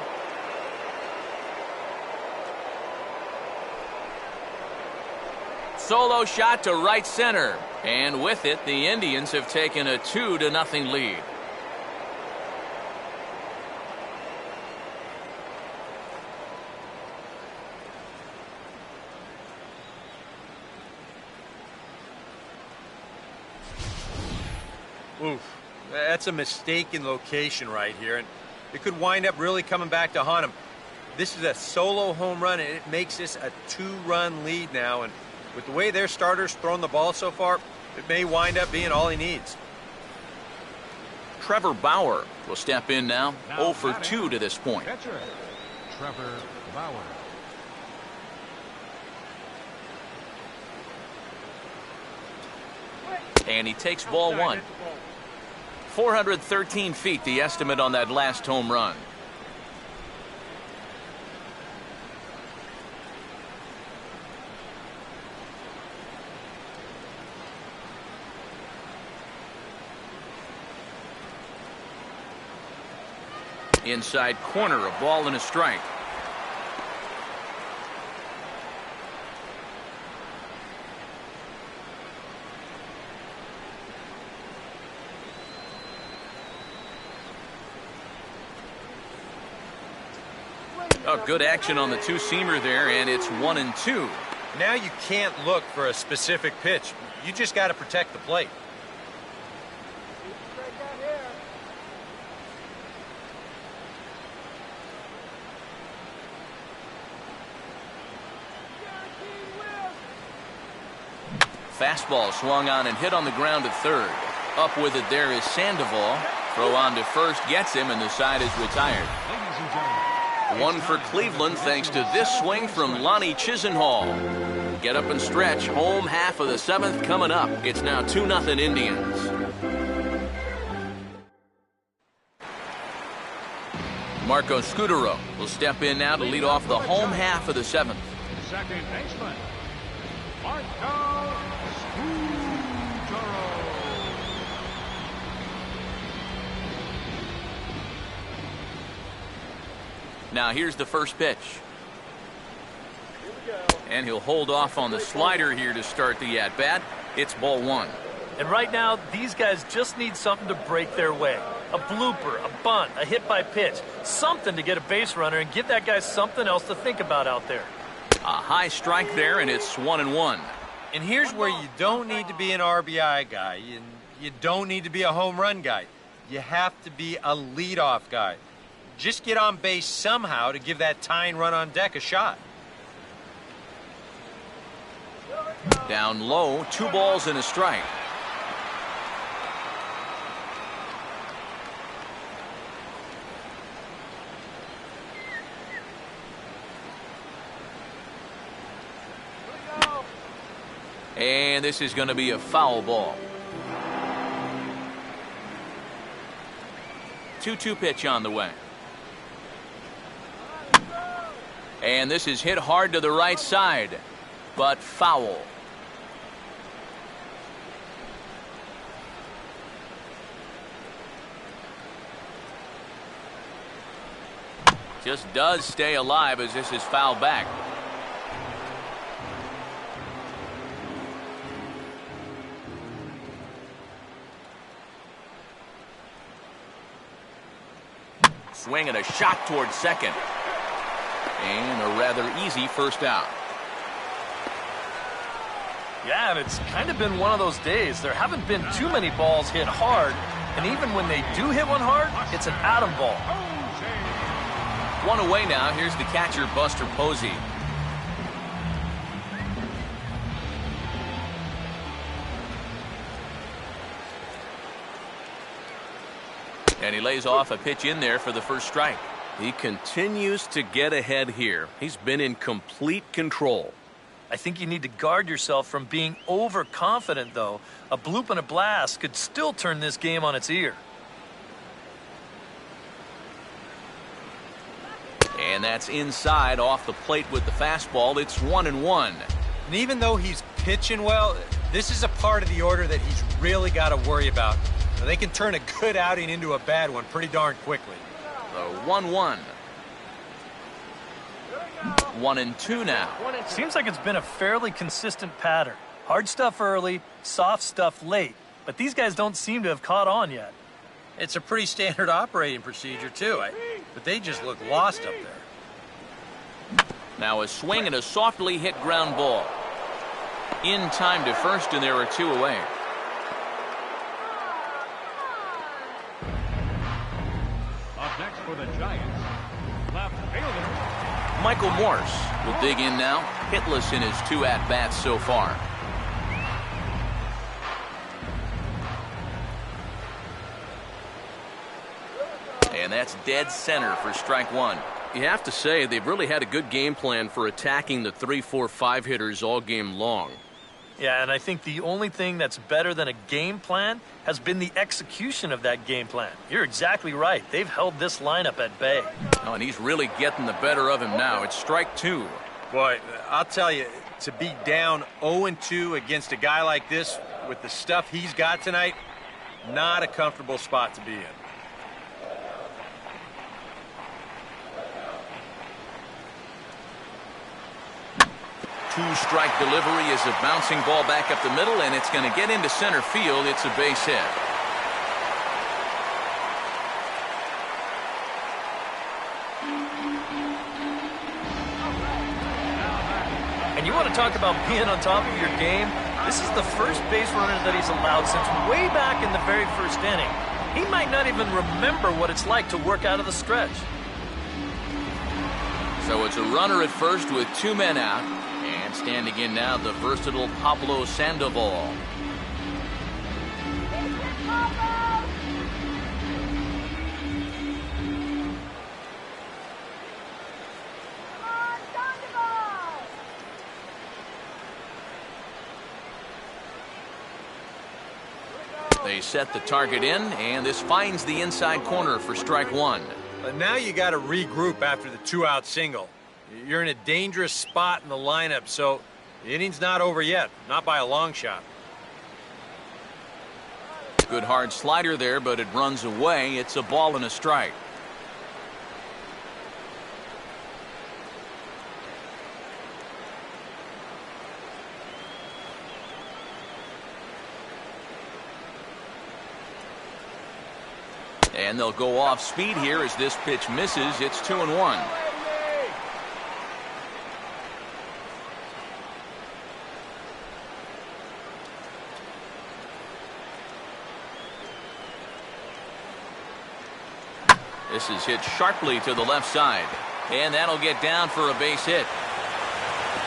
Solo shot to right center. And with it, the Indians have taken a 2-0 lead. Oof, that's a mistaken location right here, and it could wind up really coming back to haunt him. This is a solo home run, and it makes this a 2-run lead now, and with the way their starters thrown the ball so far, it may wind up being all he needs. Trevor Bauer will step in now 0 for 2 to this point. Catcher, Trevor Bauer. And he takes ball 1. 413 feet, the estimate on that last home run. Inside corner, a ball and a strike. Oh, good action on the two-seamer there, and it's 1-2. Now you can't look for a specific pitch. You just got to protect the plate. Fastball swung on and hit on the ground to third. Up with it there is Sandoval. Throw on to first gets him, and the side is retired. One for Cleveland thanks to this swing from Lonnie Chisenhall. Get up and stretch. Home half of the seventh coming up. It's now 2-0 Indians. Marco Scutaro will step in now to lead off the home half of the seventh. Second baseman, Marco Scutaro. Now here's the first pitch. And he'll hold off on the slider here to start the at-bat. It's ball one. And right now, these guys just need something to break their way. A blooper, a bunt, a hit by pitch. Something to get a base runner and give that guy something else to think about out there. A high strike there, and it's 1-1. And here's where you don't need to be an RBI guy. You don't need to be a home run guy. You have to be a leadoff guy. Just get on base somehow to give that tying run on deck a shot. Down low, 2 balls and a strike. And this is going to be a foul ball. 2-2 pitch on the way. And this is hit hard to the right side, but foul. Just does stay alive as this is fouled back. Swing and a shot towards second. And a rather easy first out. Yeah, and it's kind of been one of those days. There haven't been too many balls hit hard, and even when they do hit one hard, it's an atom ball. One away now. Here's the catcher, Buster Posey. And he lays off a pitch in there for the first strike. He continues to get ahead here. He's been in complete control. I think you need to guard yourself from being overconfident, though. A bloop and a blast could still turn this game on its ear. And that's inside off the plate with the fastball. It's 1-1. And even though he's pitching well, this is a part of the order that he's really got to worry about. Now, they can turn a good outing into a bad one pretty darn quickly. So 1-1. 1-2 now. Seems like it's been a fairly consistent pattern. Hard stuff early, soft stuff late. But these guys don't seem to have caught on yet. It's a pretty standard operating procedure, too. But they just look lost up there. Now a swing and a softly hit ground ball. In time to first, and there are 2 away. Up next for the Giants, left fielder Michael Morse will dig in now, hitless in his 2 at-bats so far. And that's dead center for strike 1. You have to say they've really had a good game plan for attacking the 3, 4, 5 hitters all game long. Yeah, and I think the only thing that's better than a game plan has been the execution of that game plan. You're exactly right. They've held this lineup at bay. Oh, and he's really getting the better of him now. It's strike 2. Boy, I'll tell you, to be down 0-2 against a guy like this with the stuff he's got tonight, not a comfortable spot to be in. 2-strike delivery is a bouncing ball back up the middle, and it's going to get into center field. It's a base hit. And you want to talk about being on top of your game? This is the first base runner that he's allowed since way back in the very first inning. He might not even remember what it's like to work out of the stretch. So it's a runner at first with 2 men out. And standing in now, the versatile Pablo Sandoval. They set the target in, and this finds the inside corner for strike one. But now you got to regroup after the 2-out single. You're in a dangerous spot in the lineup, so the inning's not over yet, not by a long shot. Good hard slider there, but it runs away. It's a ball and a strike. And they'll go off speed here as this pitch misses. It's 2-1. This is hit sharply to the left side. And that'll get down for a base hit.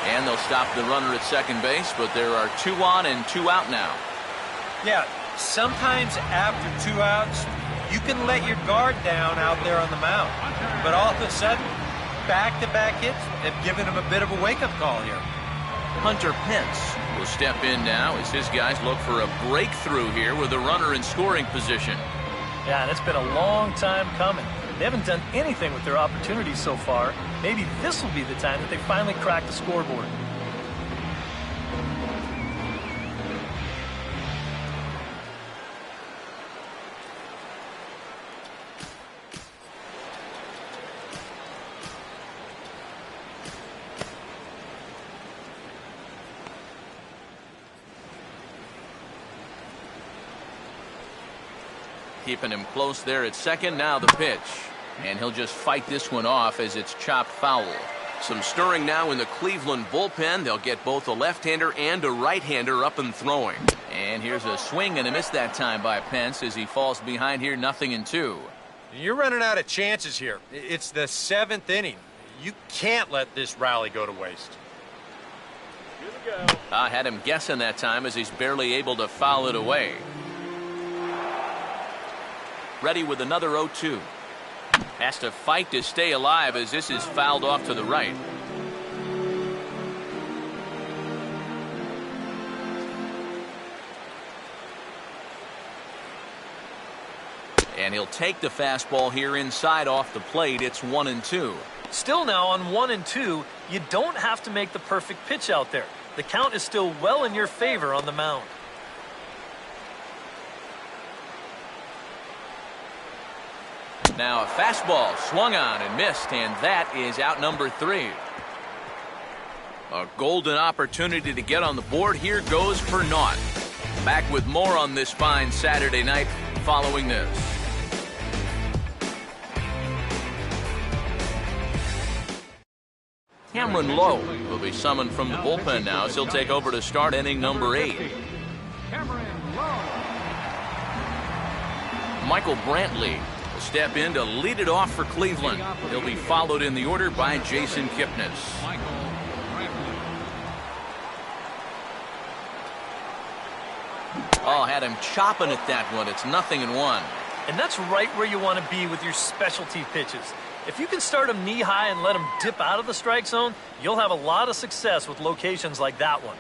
And they'll stop the runner at second base, but there are 2 on and 2 out now. Yeah, sometimes after 2 outs, you can let your guard down out there on the mound. But all of a sudden, back-to-back hits have given him a bit of a wake-up call here. Hunter Pence will step in now as his guys look for a breakthrough here with a runner in scoring position. Yeah, and it's been a long time coming. They haven't done anything with their opportunities so far. Maybe this will be the time that they finally crack the scoreboard. Keeping him close there at second. Now the pitch. And he'll just fight this one off as it's chopped foul. Some stirring now in the Cleveland bullpen. They'll get both a left-hander and a right-hander up and throwing. And here's a swing and a miss that time by Pence as he falls behind here 0-2. You're running out of chances here. It's the 7th inning. You can't let this rally go to waste. I had him guessing that time as he's barely able to foul it away. Ready with another 0-2. Has to fight to stay alive as this is fouled off to the right. And he'll take the fastball here inside off the plate. It's 1-2. Still now on 1-2, you don't have to make the perfect pitch out there. The count is still well in your favor on the mound. Now a fastball swung on and missed, and that is out number 3. A golden opportunity to get on the board here goes for naught. Back with more on this fine Saturday night following this. Cameron Lowe will be summoned from the bullpen now as he'll take over to start inning number 8. Michael Brantley will step in to lead it off for Cleveland. He'll be followed in the order by Jason Kipnis. Oh, had him chopping at that one. It's 0-1. And that's right where you want to be with your specialty pitches. If you can start them knee high and let them dip out of the strike zone, you'll have a lot of success with locations like that one.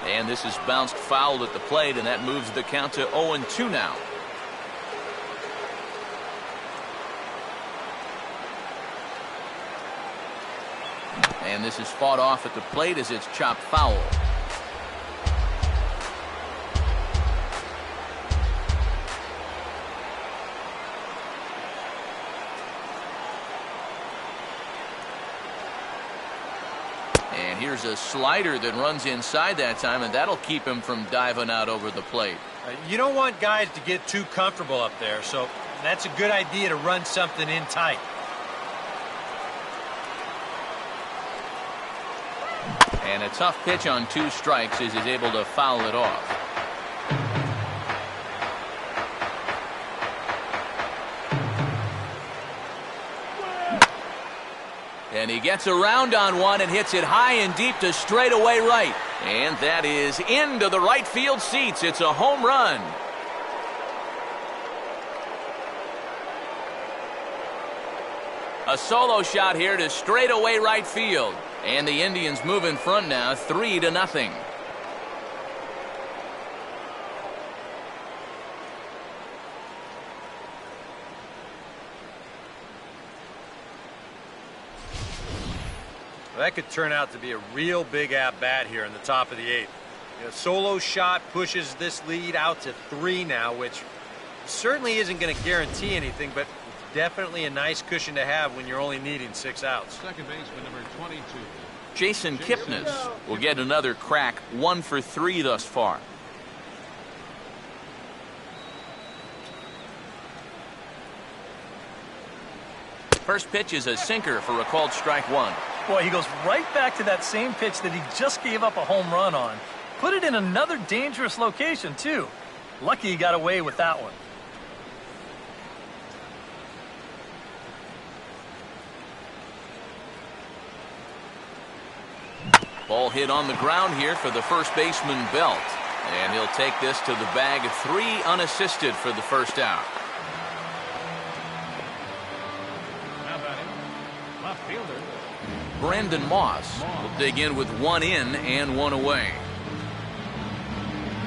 And this is bounced foul at the plate, and that moves the count to 0-2 now. And this is fought off at the plate as it's chopped foul. And here's a slider that runs inside that time, and that'll keep him from diving out over the plate. You don't want guys to get too comfortable up there, so that's a good idea to run something in tight. And a tough pitch on 2 strikes as he's able to foul it off. And he gets around on one and hits it high and deep to straightaway right. And that is into the right field seats. It's a home run. A solo shot here to straightaway right field. And the Indians move in front now 3-0. Well, that could turn out to be a real big at-bat here in the top of the 8th. A solo shot pushes this lead out to 3 now, which certainly isn't going to guarantee anything, but definitely a nice cushion to have when you're only needing 6 outs. Second baseman number 22. Jason Kipnis will get another crack, 1 for 3 thus far. First pitch is a sinker for a called strike 1. Boy, he goes right back to that same pitch that he just gave up a home run on. Put it in another dangerous location, too. Lucky he got away with that one. Ball hit on the ground here for the first baseman, Belt. And he'll take this to the bag of 3 unassisted for the first out. Now batting, left fielder. Brandon Moss will dig in with 1 in and 1 away.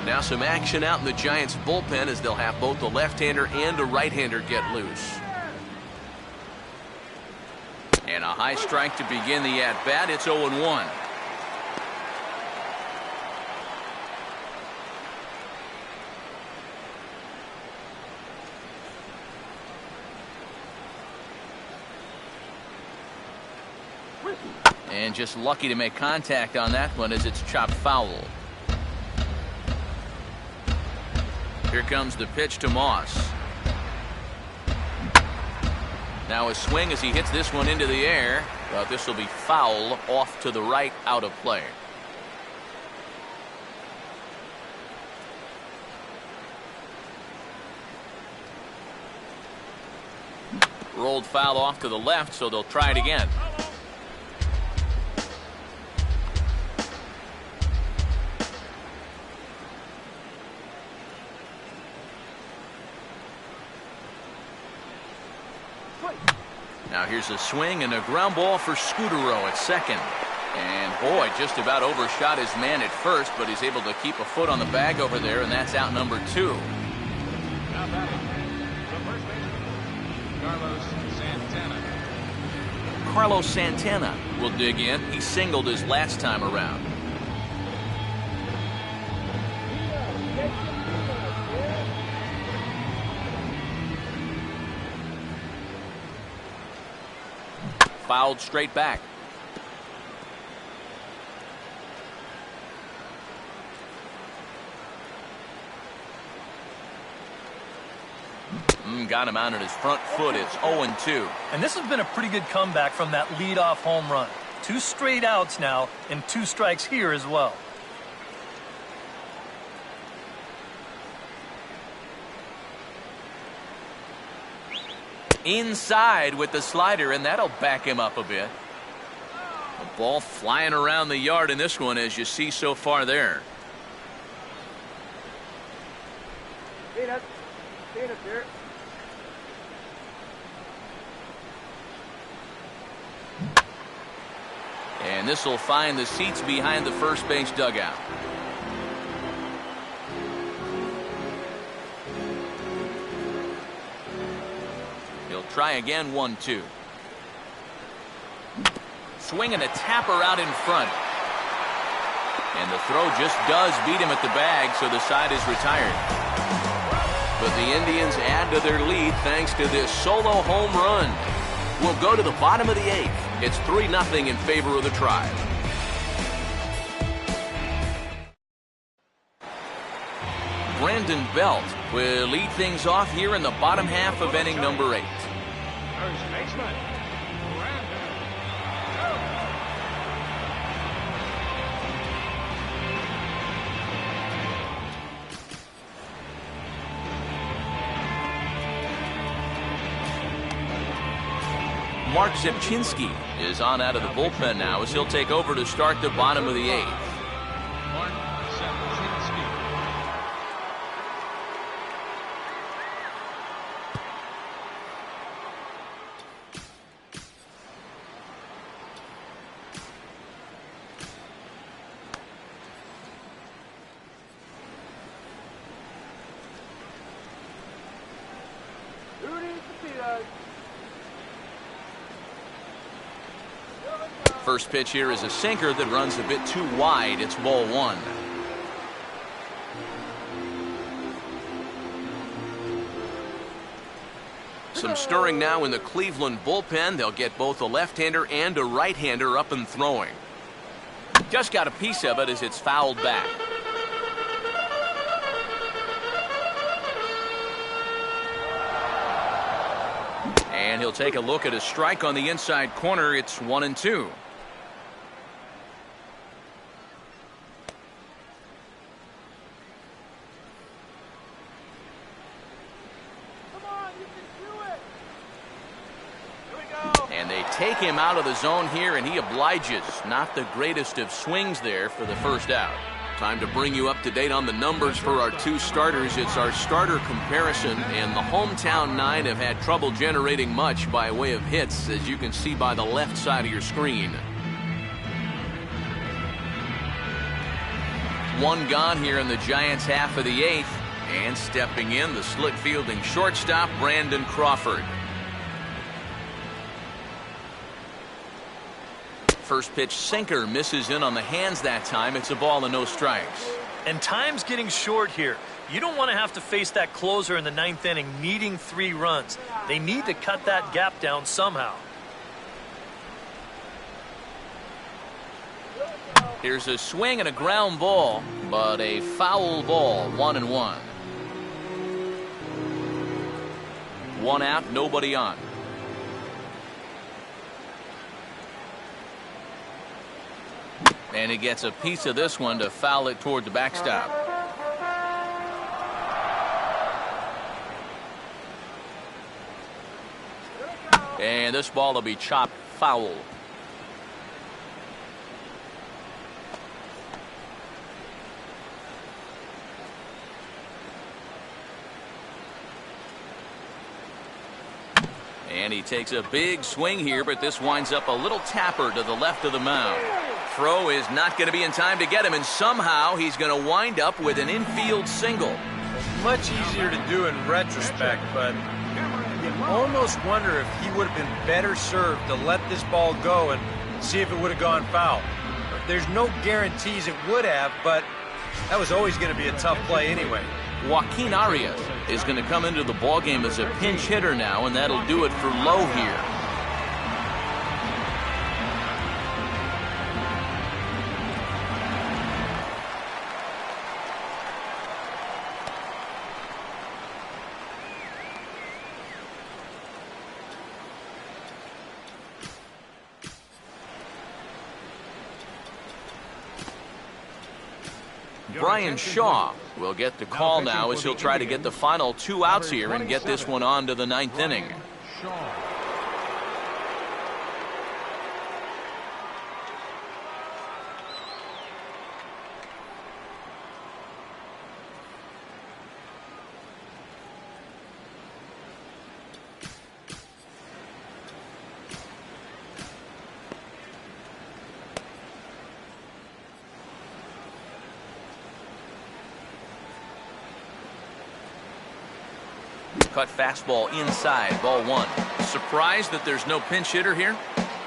Now some action out in the Giants bullpen as they'll have both a left-hander and a right-hander get loose. And a high strike to begin the at-bat. It's 0-1. And just lucky to make contact on that one as it's chopped foul. Here comes the pitch to Moss. Now a swing as he hits this one into the air, but this will be foul off to the right, out of play. Rolled foul off to the left, so they'll try it again. Now here's a swing and a ground ball for Scutaro at second. And boy, just about overshot his man at first, but he's able to keep a foot on the bag over there, and that's out number 2. Now batting, the first baseman, Carlos Santana. Carlos Santana will dig in. He singled his last time around. Fouled straight back. Got him out on his front foot. It's 0-2. And this has been a pretty good comeback from that leadoff home run. 2 straight outs now and 2 strikes here as well. Inside with the slider, and that'll back him up a bit. A ball flying around the yard in this one, as you see so far there. Peanut here. And this will find the seats behind the first base dugout. He'll try again, 1-2. Swinging a tapper out in front. And the throw just does beat him at the bag, so the side is retired. But the Indians add to their lead thanks to this solo home run. We'll go to the bottom of the 8th. It's 3-0 in favor of the Tribe. Brandon Belt will lead things off here in the bottom half of inning number 8. First baseman, Brandon Belt. Mark Zepchinski is on out of the bullpen now as he'll take over to start the bottom of the 8th. Mark Zepchinski. Who needs to see us? First pitch here is a sinker that runs a bit too wide. It's ball 1. Some stirring now in the Cleveland bullpen. They'll get both a left-hander and a right-hander up and throwing. Just got a piece of it as it's fouled back. And he'll take a look at a strike on the inside corner. It's 1-2. And they take him out of the zone here, and he obliges. Not the greatest of swings there for the first out. Time to bring you up to date on the numbers for our 2 starters. It's our starter comparison, and the hometown 9 have had trouble generating much by way of hits, as you can see by the left side of your screen. 1 gone here in the Giants' half of the 8th, and stepping in, the slick fielding shortstop, Brandon Crawford. First pitch sinker misses in on the hands that time. It's a ball and no strikes. And time's getting short here. You don't want to have to face that closer in the 9th inning needing 3 runs. They need to cut that gap down somehow. Here's a swing and a ground ball, but a foul ball. 1-1. 1 out, nobody on. And he gets a piece of this one to foul it toward the backstop. And this ball will be chopped foul. And he takes a big swing here, but this winds up a little tapper to the left of the mound. Throw is not going to be in time to get him, and somehow he's going to wind up with an infield single. Much easier to do in retrospect, but you almost wonder if he would have been better served to let this ball go and see if it would have gone foul. There's no guarantees it would have, but that was always going to be a tough play anyway. Joaquin Arias is going to come into the ballgame as a pinch hitter now, and that'll do it for Lowe here. Brian Shaw will get the call now as he'll try to get the final 2 outs here and get this one on to the 9th inning. Cut fastball inside, ball 1. Surprised that there's no pinch hitter here?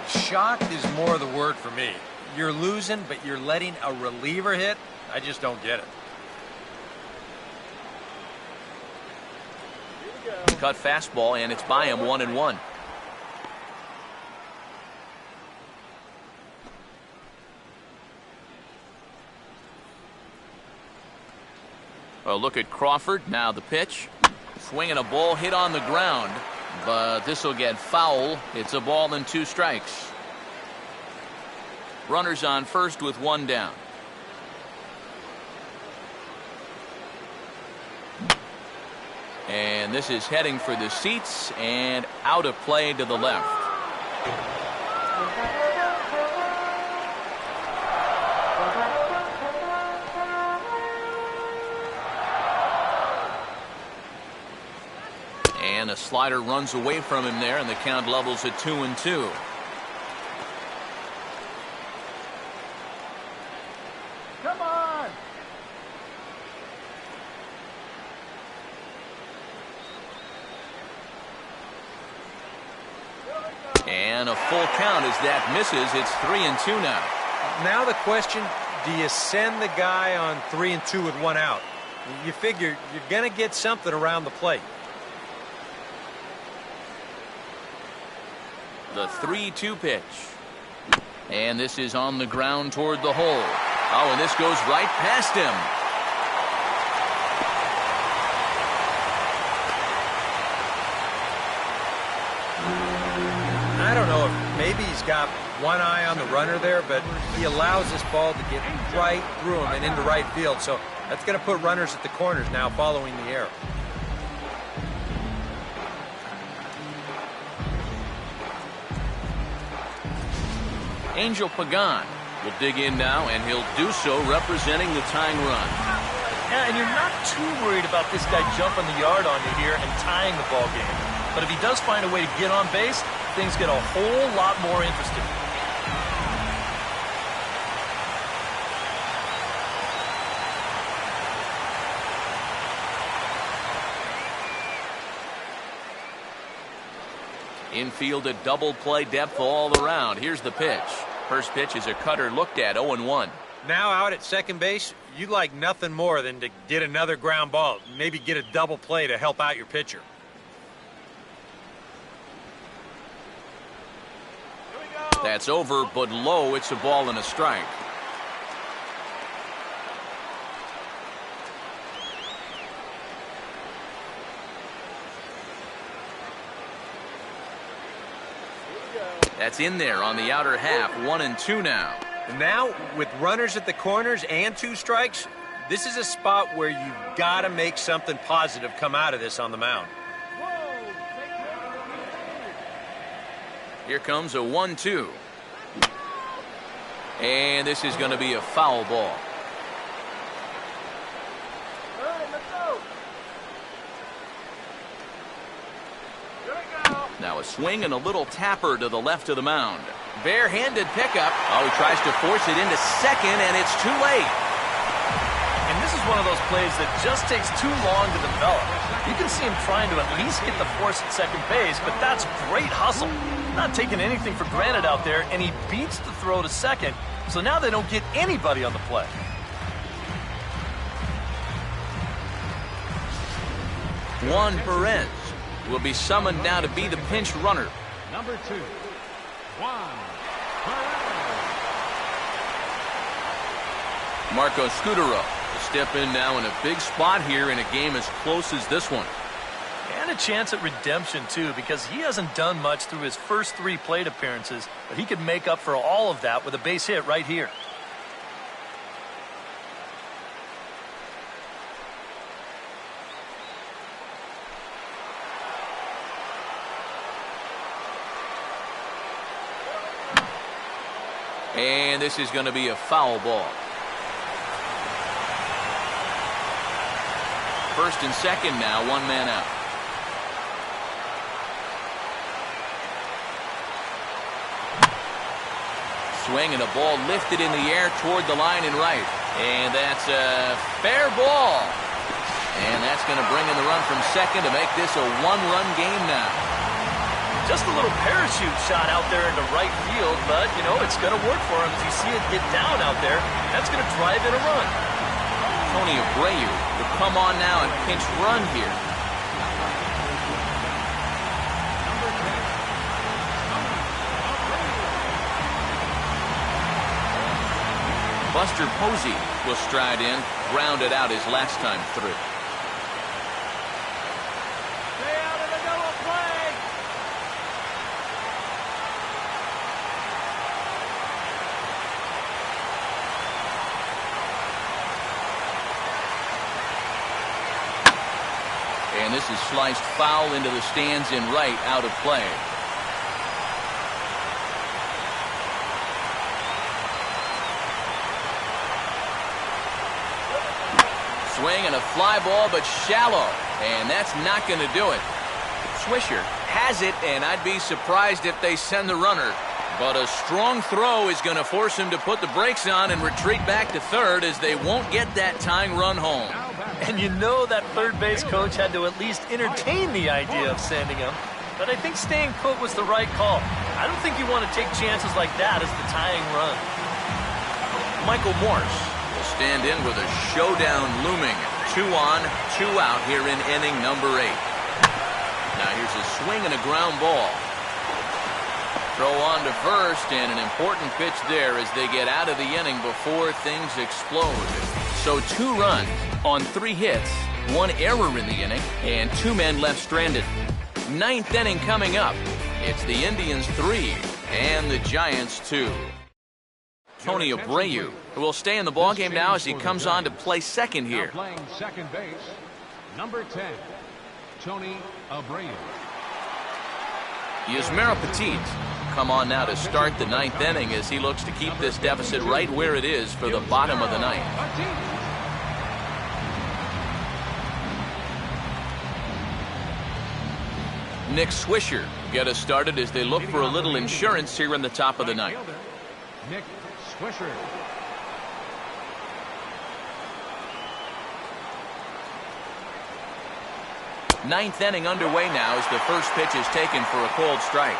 Shocked is more the word for me. You're losing, but you're letting a reliever hit? I just don't get it. Cut fastball, and it's by him, 1-1. A look at Crawford. Now the pitch. Swinging a ball hit on the ground, but this will get foul. It's a ball and 2 strikes. Runners on first with 1 down. And this is heading for the seats and out of play to the left. And a slider runs away from him there, and the count levels at 2-2. Come on! And a full count as that misses. It's 3-2 now. Now the question, do you send the guy on 3-2 with 1 out? You figure you're going to get something around the plate. The 3-2 pitch. And this is on the ground toward the hole. Oh, and this goes right past him. I don't know if maybe he's got one eye on the runner there, but he allows this ball to get right through him and into right field. So that's going to put runners at the corners now following the error. Angel Pagan will dig in now, and he'll do so representing the tying run. Yeah, and you're not too worried about this guy jumping the yard on you here and tying the ball game. But if he does find a way to get on base, things get a whole lot more interesting. Infield a double play depth all around. Here's the pitch. First pitch is a cutter looked at, 0-1. Now out at second base, you'd like nothing more than to get another ground ball. Maybe get a double play to help out your pitcher. That's over, but low. It's a ball and a strike. That's in there on the outer half. 1-2 now. And now, with runners at the corners and 2 strikes, this is a spot where you've got to make something positive come out of this on the mound. Here comes a 1-2. And this is going to be a foul ball. All right, let's go. Here we go. Now a swing and a little tapper to the left of the mound. Barehanded pickup. Oh, he tries to force it into second, and it's too late. And this is one of those plays that just takes too long to develop. You can see him trying to at least get the force at second base, but that's great hustle. Not taking anything for granted out there, and he beats the throw to second, so now they don't get anybody on the play. Juan Perez will be summoned now to be the pinch runner. Number 2, Juan Perez. Marco Scutaro will step in now in a big spot here in a game as close as this one. And a chance at redemption, too, because he hasn't done much through his first 3 plate appearances, but he could make up for all of that with a base hit right here. And this is going to be a foul ball. First and second now, 1 man out. Swing and a ball lifted in the air toward the line and right. And that's a fair ball. And that's going to bring in the run from second to make this a 1-run game now. Just a little parachute shot out there into right field, but, you know, it's going to work for him as you see it get down out there. That's going to drive in a run. Tony Abreu will come on now and pinch run here. Buster Posey will stride in, rounded out his last time through. Stay out of the double play. And this is sliced foul into the stands in right, out of play. Swing and a fly ball, but shallow, and that's not going to do it. Swisher has it, and I'd be surprised if they send the runner. But a strong throw is going to force him to put the brakes on and retreat back to third, as they won't get that tying run home. And you know that third base coach had to at least entertain the idea of sending him. But I think staying put was the right call. I don't think you want to take chances like that as the tying run. Michael Morse will stand in with a showdown looming. 2 on, 2 out here in inning number 8. Now here's a swing and a ground ball. Throw on to first, and an important pitch there as they get out of the inning before things explode. So 2 runs on 3 hits, 1 error in the inning, and 2 men left stranded. 9th inning coming up. It's the Indians 3 and the Giants 2. Tony Abreu will stay in the ballgame now as he comes on to play second here. Now playing second base, number 10, Tony Abreu. Yusmeiro Petit come on now to start the 9th inning as he looks to keep this deficit right where it is for the bottom of the 9th. Nick Swisher get us started as they look for a little insurance here in the top of the 9th. Nick Swisher. Ninth inning underway now as the first pitch is taken for a cold strike.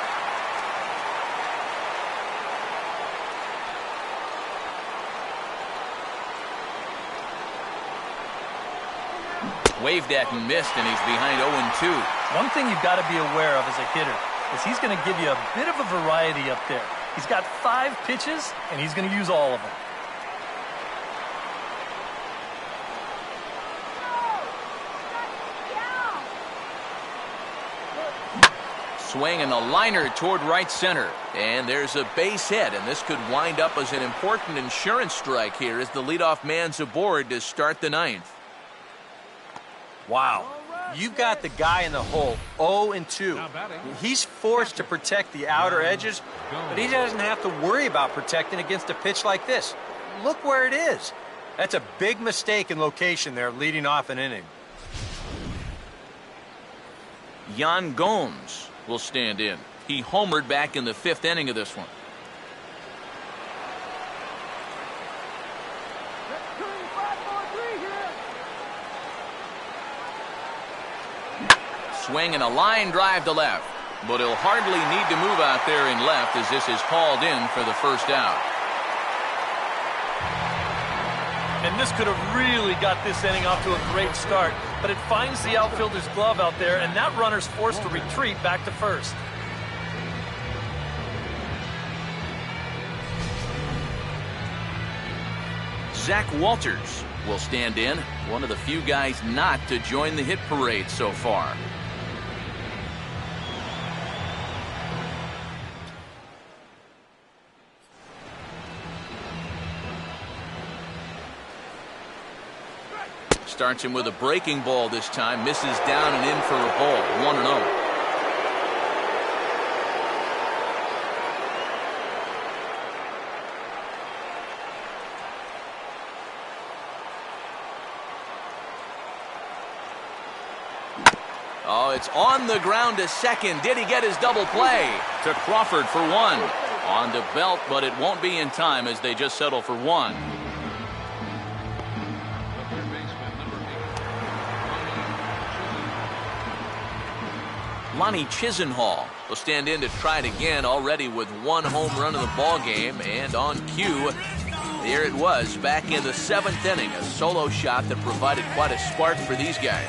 Waved at and missed, and he's behind 0-2. One thing you've got to be aware of as a hitter is he's going to give you a bit of a variety up there. He's got 5 pitches, and he's going to use all of them. Swing and a liner toward right center. And there's a base hit, and this could wind up as an important insurance strike here as the leadoff man's aboard to start the 9th. Wow. You've got the guy in the hole, 0-2. He's forced to protect the outer edges, but he doesn't have to worry about protecting against a pitch like this. Look where it is. That's a big mistake in location there, leading off an inning. Yan Gomes will stand in. He homered back in the 5th inning of this one. Swing and a line drive to left, but he'll hardly need to move out there in left as this is hauled in for the first out. And this could have really got this inning off to a great start, but it finds the outfielder's glove out there, and that runner's forced to retreat back to first. Zach Walters will stand in, one of the few guys not to join the hit parade so far. Starts him with a breaking ball this time. Misses down and in for a ball. 1-0. Oh, it's on the ground to second. Did he get his double play? To Crawford for 1. On to Belt, but it won't be in time as they just settle for 1. Lonnie Chisenhall will stand in to try it again, already with 1 home run in the ball game, and on cue, there it was back in the 7th inning, a solo shot that provided quite a spark for these guys.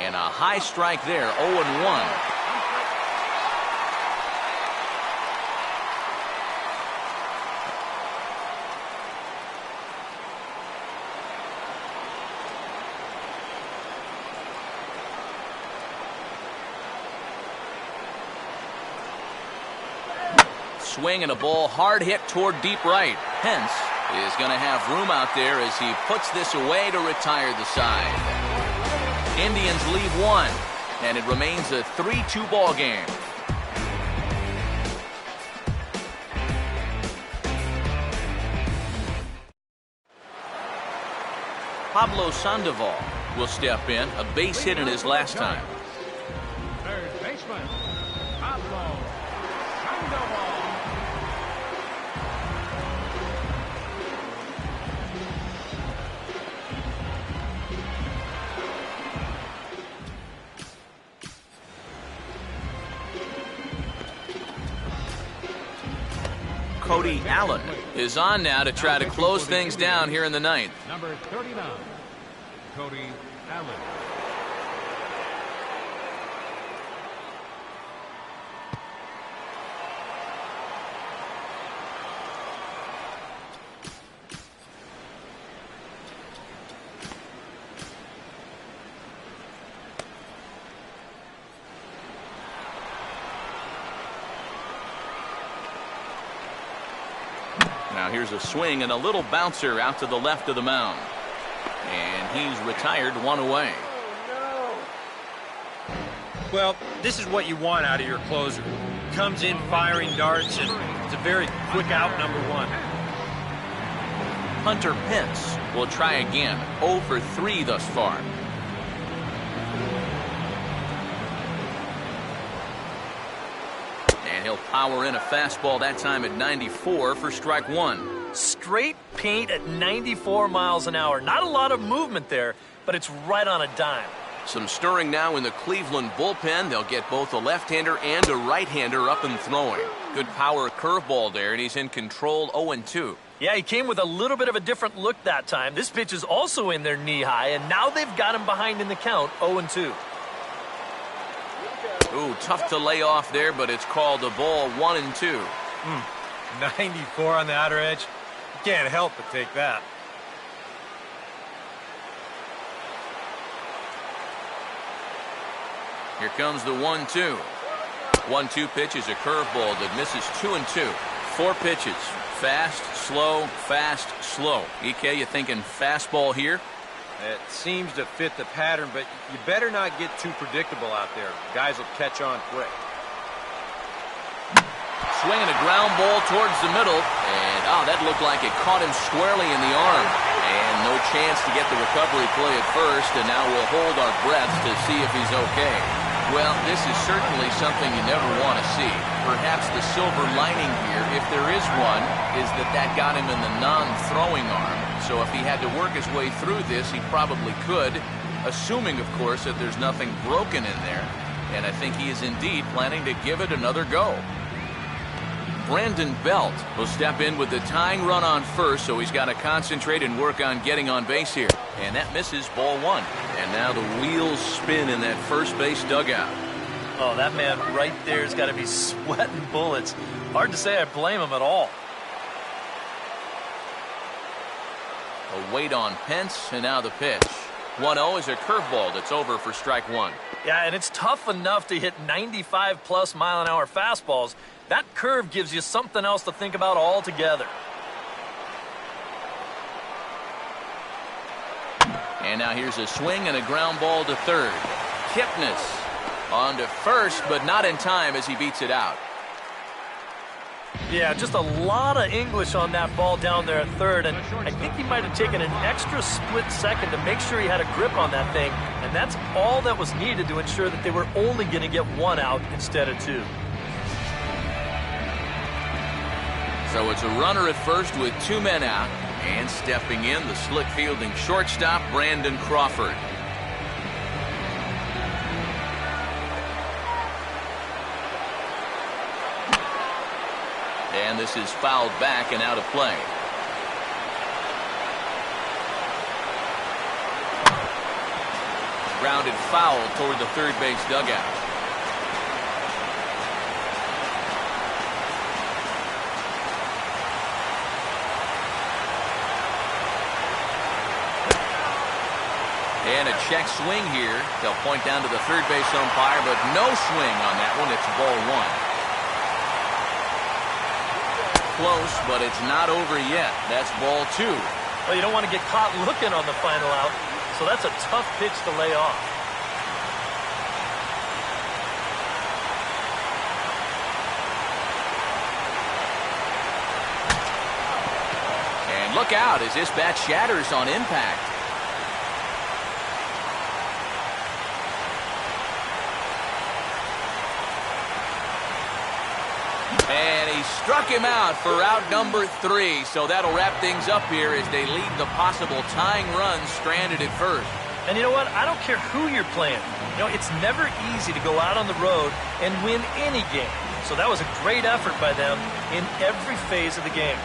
And a high strike there, 0-1. Swing and a ball hard hit toward deep right. Pence is going to have room out there as he puts this away to retire the side. Indians lead one, and it remains a 3-2 ball game. Pablo Sandoval will step in, a base hit in his last time. Third baseman, Pablo Sandoval. Cody Allen is on now to try to close things down here in the ninth. Number 39, Cody Allen. Now here's a swing and a little bouncer out to the left of the mound. And he's retired, one away. Well, this is what you want out of your closer. Comes in firing darts, and it's a very quick out, number one. Hunter Pence will try again. 0 for 3 thus far. And he'll power in a fastball that time at 94 for strike one. Straight paint at 94 miles an hour. Not a lot of movement there, but it's right on a dime. Some stirring now in the Cleveland bullpen. They'll get both a left-hander and a right-hander up and throwing. Good power curveball there, and he's in control, 0-2. Yeah, he came with a little bit of a different look that time. This pitch is also in there knee-high, and now they've got him behind in the count, 0-2. Ooh, tough to lay off there, but it's called a ball, 1-2. 94 on the outer edge. You can't help but take that. Here comes the 1-2. 1-2 pitch is a curveball that misses 2-2. 4 pitches. Fast, slow, fast, slow. EK, you thinking fastball here? It seems to fit the pattern, but you better not get too predictable out there. Guys will catch on quick. Swinging a ground ball towards the middle, and that looked like it caught him squarely in the arm. And no chance to get the recovery play at first, and now we'll hold our breath to see if he's okay. Well, this is certainly something you never want to see. Perhaps the silver lining here, if there is one, is that got him in the non-throwing arm. So if he had to work his way through this, he probably could, assuming, of course, that there's nothing broken in there. And I think he is indeed planning to give it another go. Brandon Belt will step in with the tying run on first, so he's got to concentrate and work on getting on base here. And that misses, ball one. And now the wheels spin in that first base dugout. Oh, that man right there's got to be sweating bullets. Hard to say I blame him at all. A wait on Pence, and now the pitch. 1-0 is a curveball that's over for strike one. Yeah, and it's tough enough to hit 95-plus mile-an-hour fastballs. That curve gives you something else to think about altogether. And now here's a swing and a ground ball to third. Kipnis on to first, but not in time as he beats it out. Yeah, just a lot of English on that ball down there at third, and I think he might have taken an extra split second to make sure he had a grip on that thing, and that's all that was needed to ensure that they were only going to get one out instead of two. So it's a runner at first with 2 men out, and stepping in, the slick fielding shortstop, Brandon Crawford. And this is fouled back and out of play. Grounded foul toward the third base dugout. And a check swing here. They'll point down to the third base umpire, but no swing on that one. It's ball one. Close, but it's not over yet. That's ball two. Well, you don't want to get caught looking on the final out, so that's a tough pitch to lay off. And look out as this bat shatters on impact. And he struck him out for out number 3. So that'll wrap things up here as they leave the possible tying run stranded at first. And you know what? I don't care who you're playing. You know, it's never easy to go out on the road and win any game. So that was a great effort by them in every phase of the game.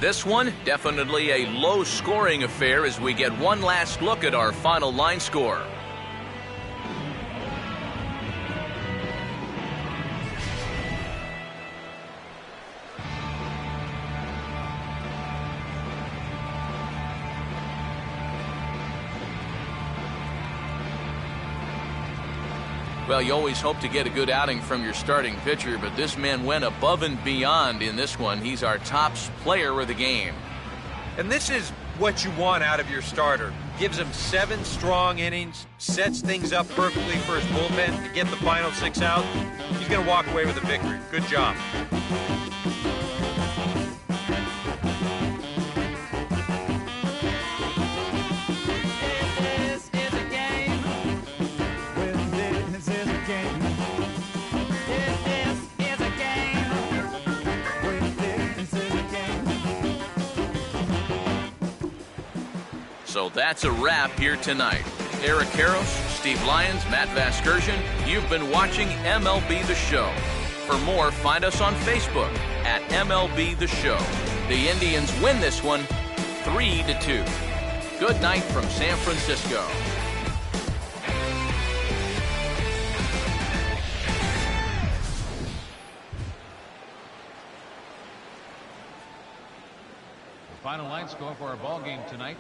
This one, definitely a low-scoring affair as we get one last look at our final line score. Well, you always hope to get a good outing from your starting pitcher, but this man went above and beyond in this one. He's our top player of the game. And this is what you want out of your starter. Gives him 7 strong innings, sets things up perfectly for his bullpen to get the final 6 out. He's going to walk away with a victory. Good job. So that's a wrap here tonight. Eric Karros, Steve Lyons, Matt Vasgersian, you've been watching MLB The Show. For more, find us on Facebook at MLB The Show. The Indians win this one 3-2. Good night from San Francisco. Final line score for our ball game tonight.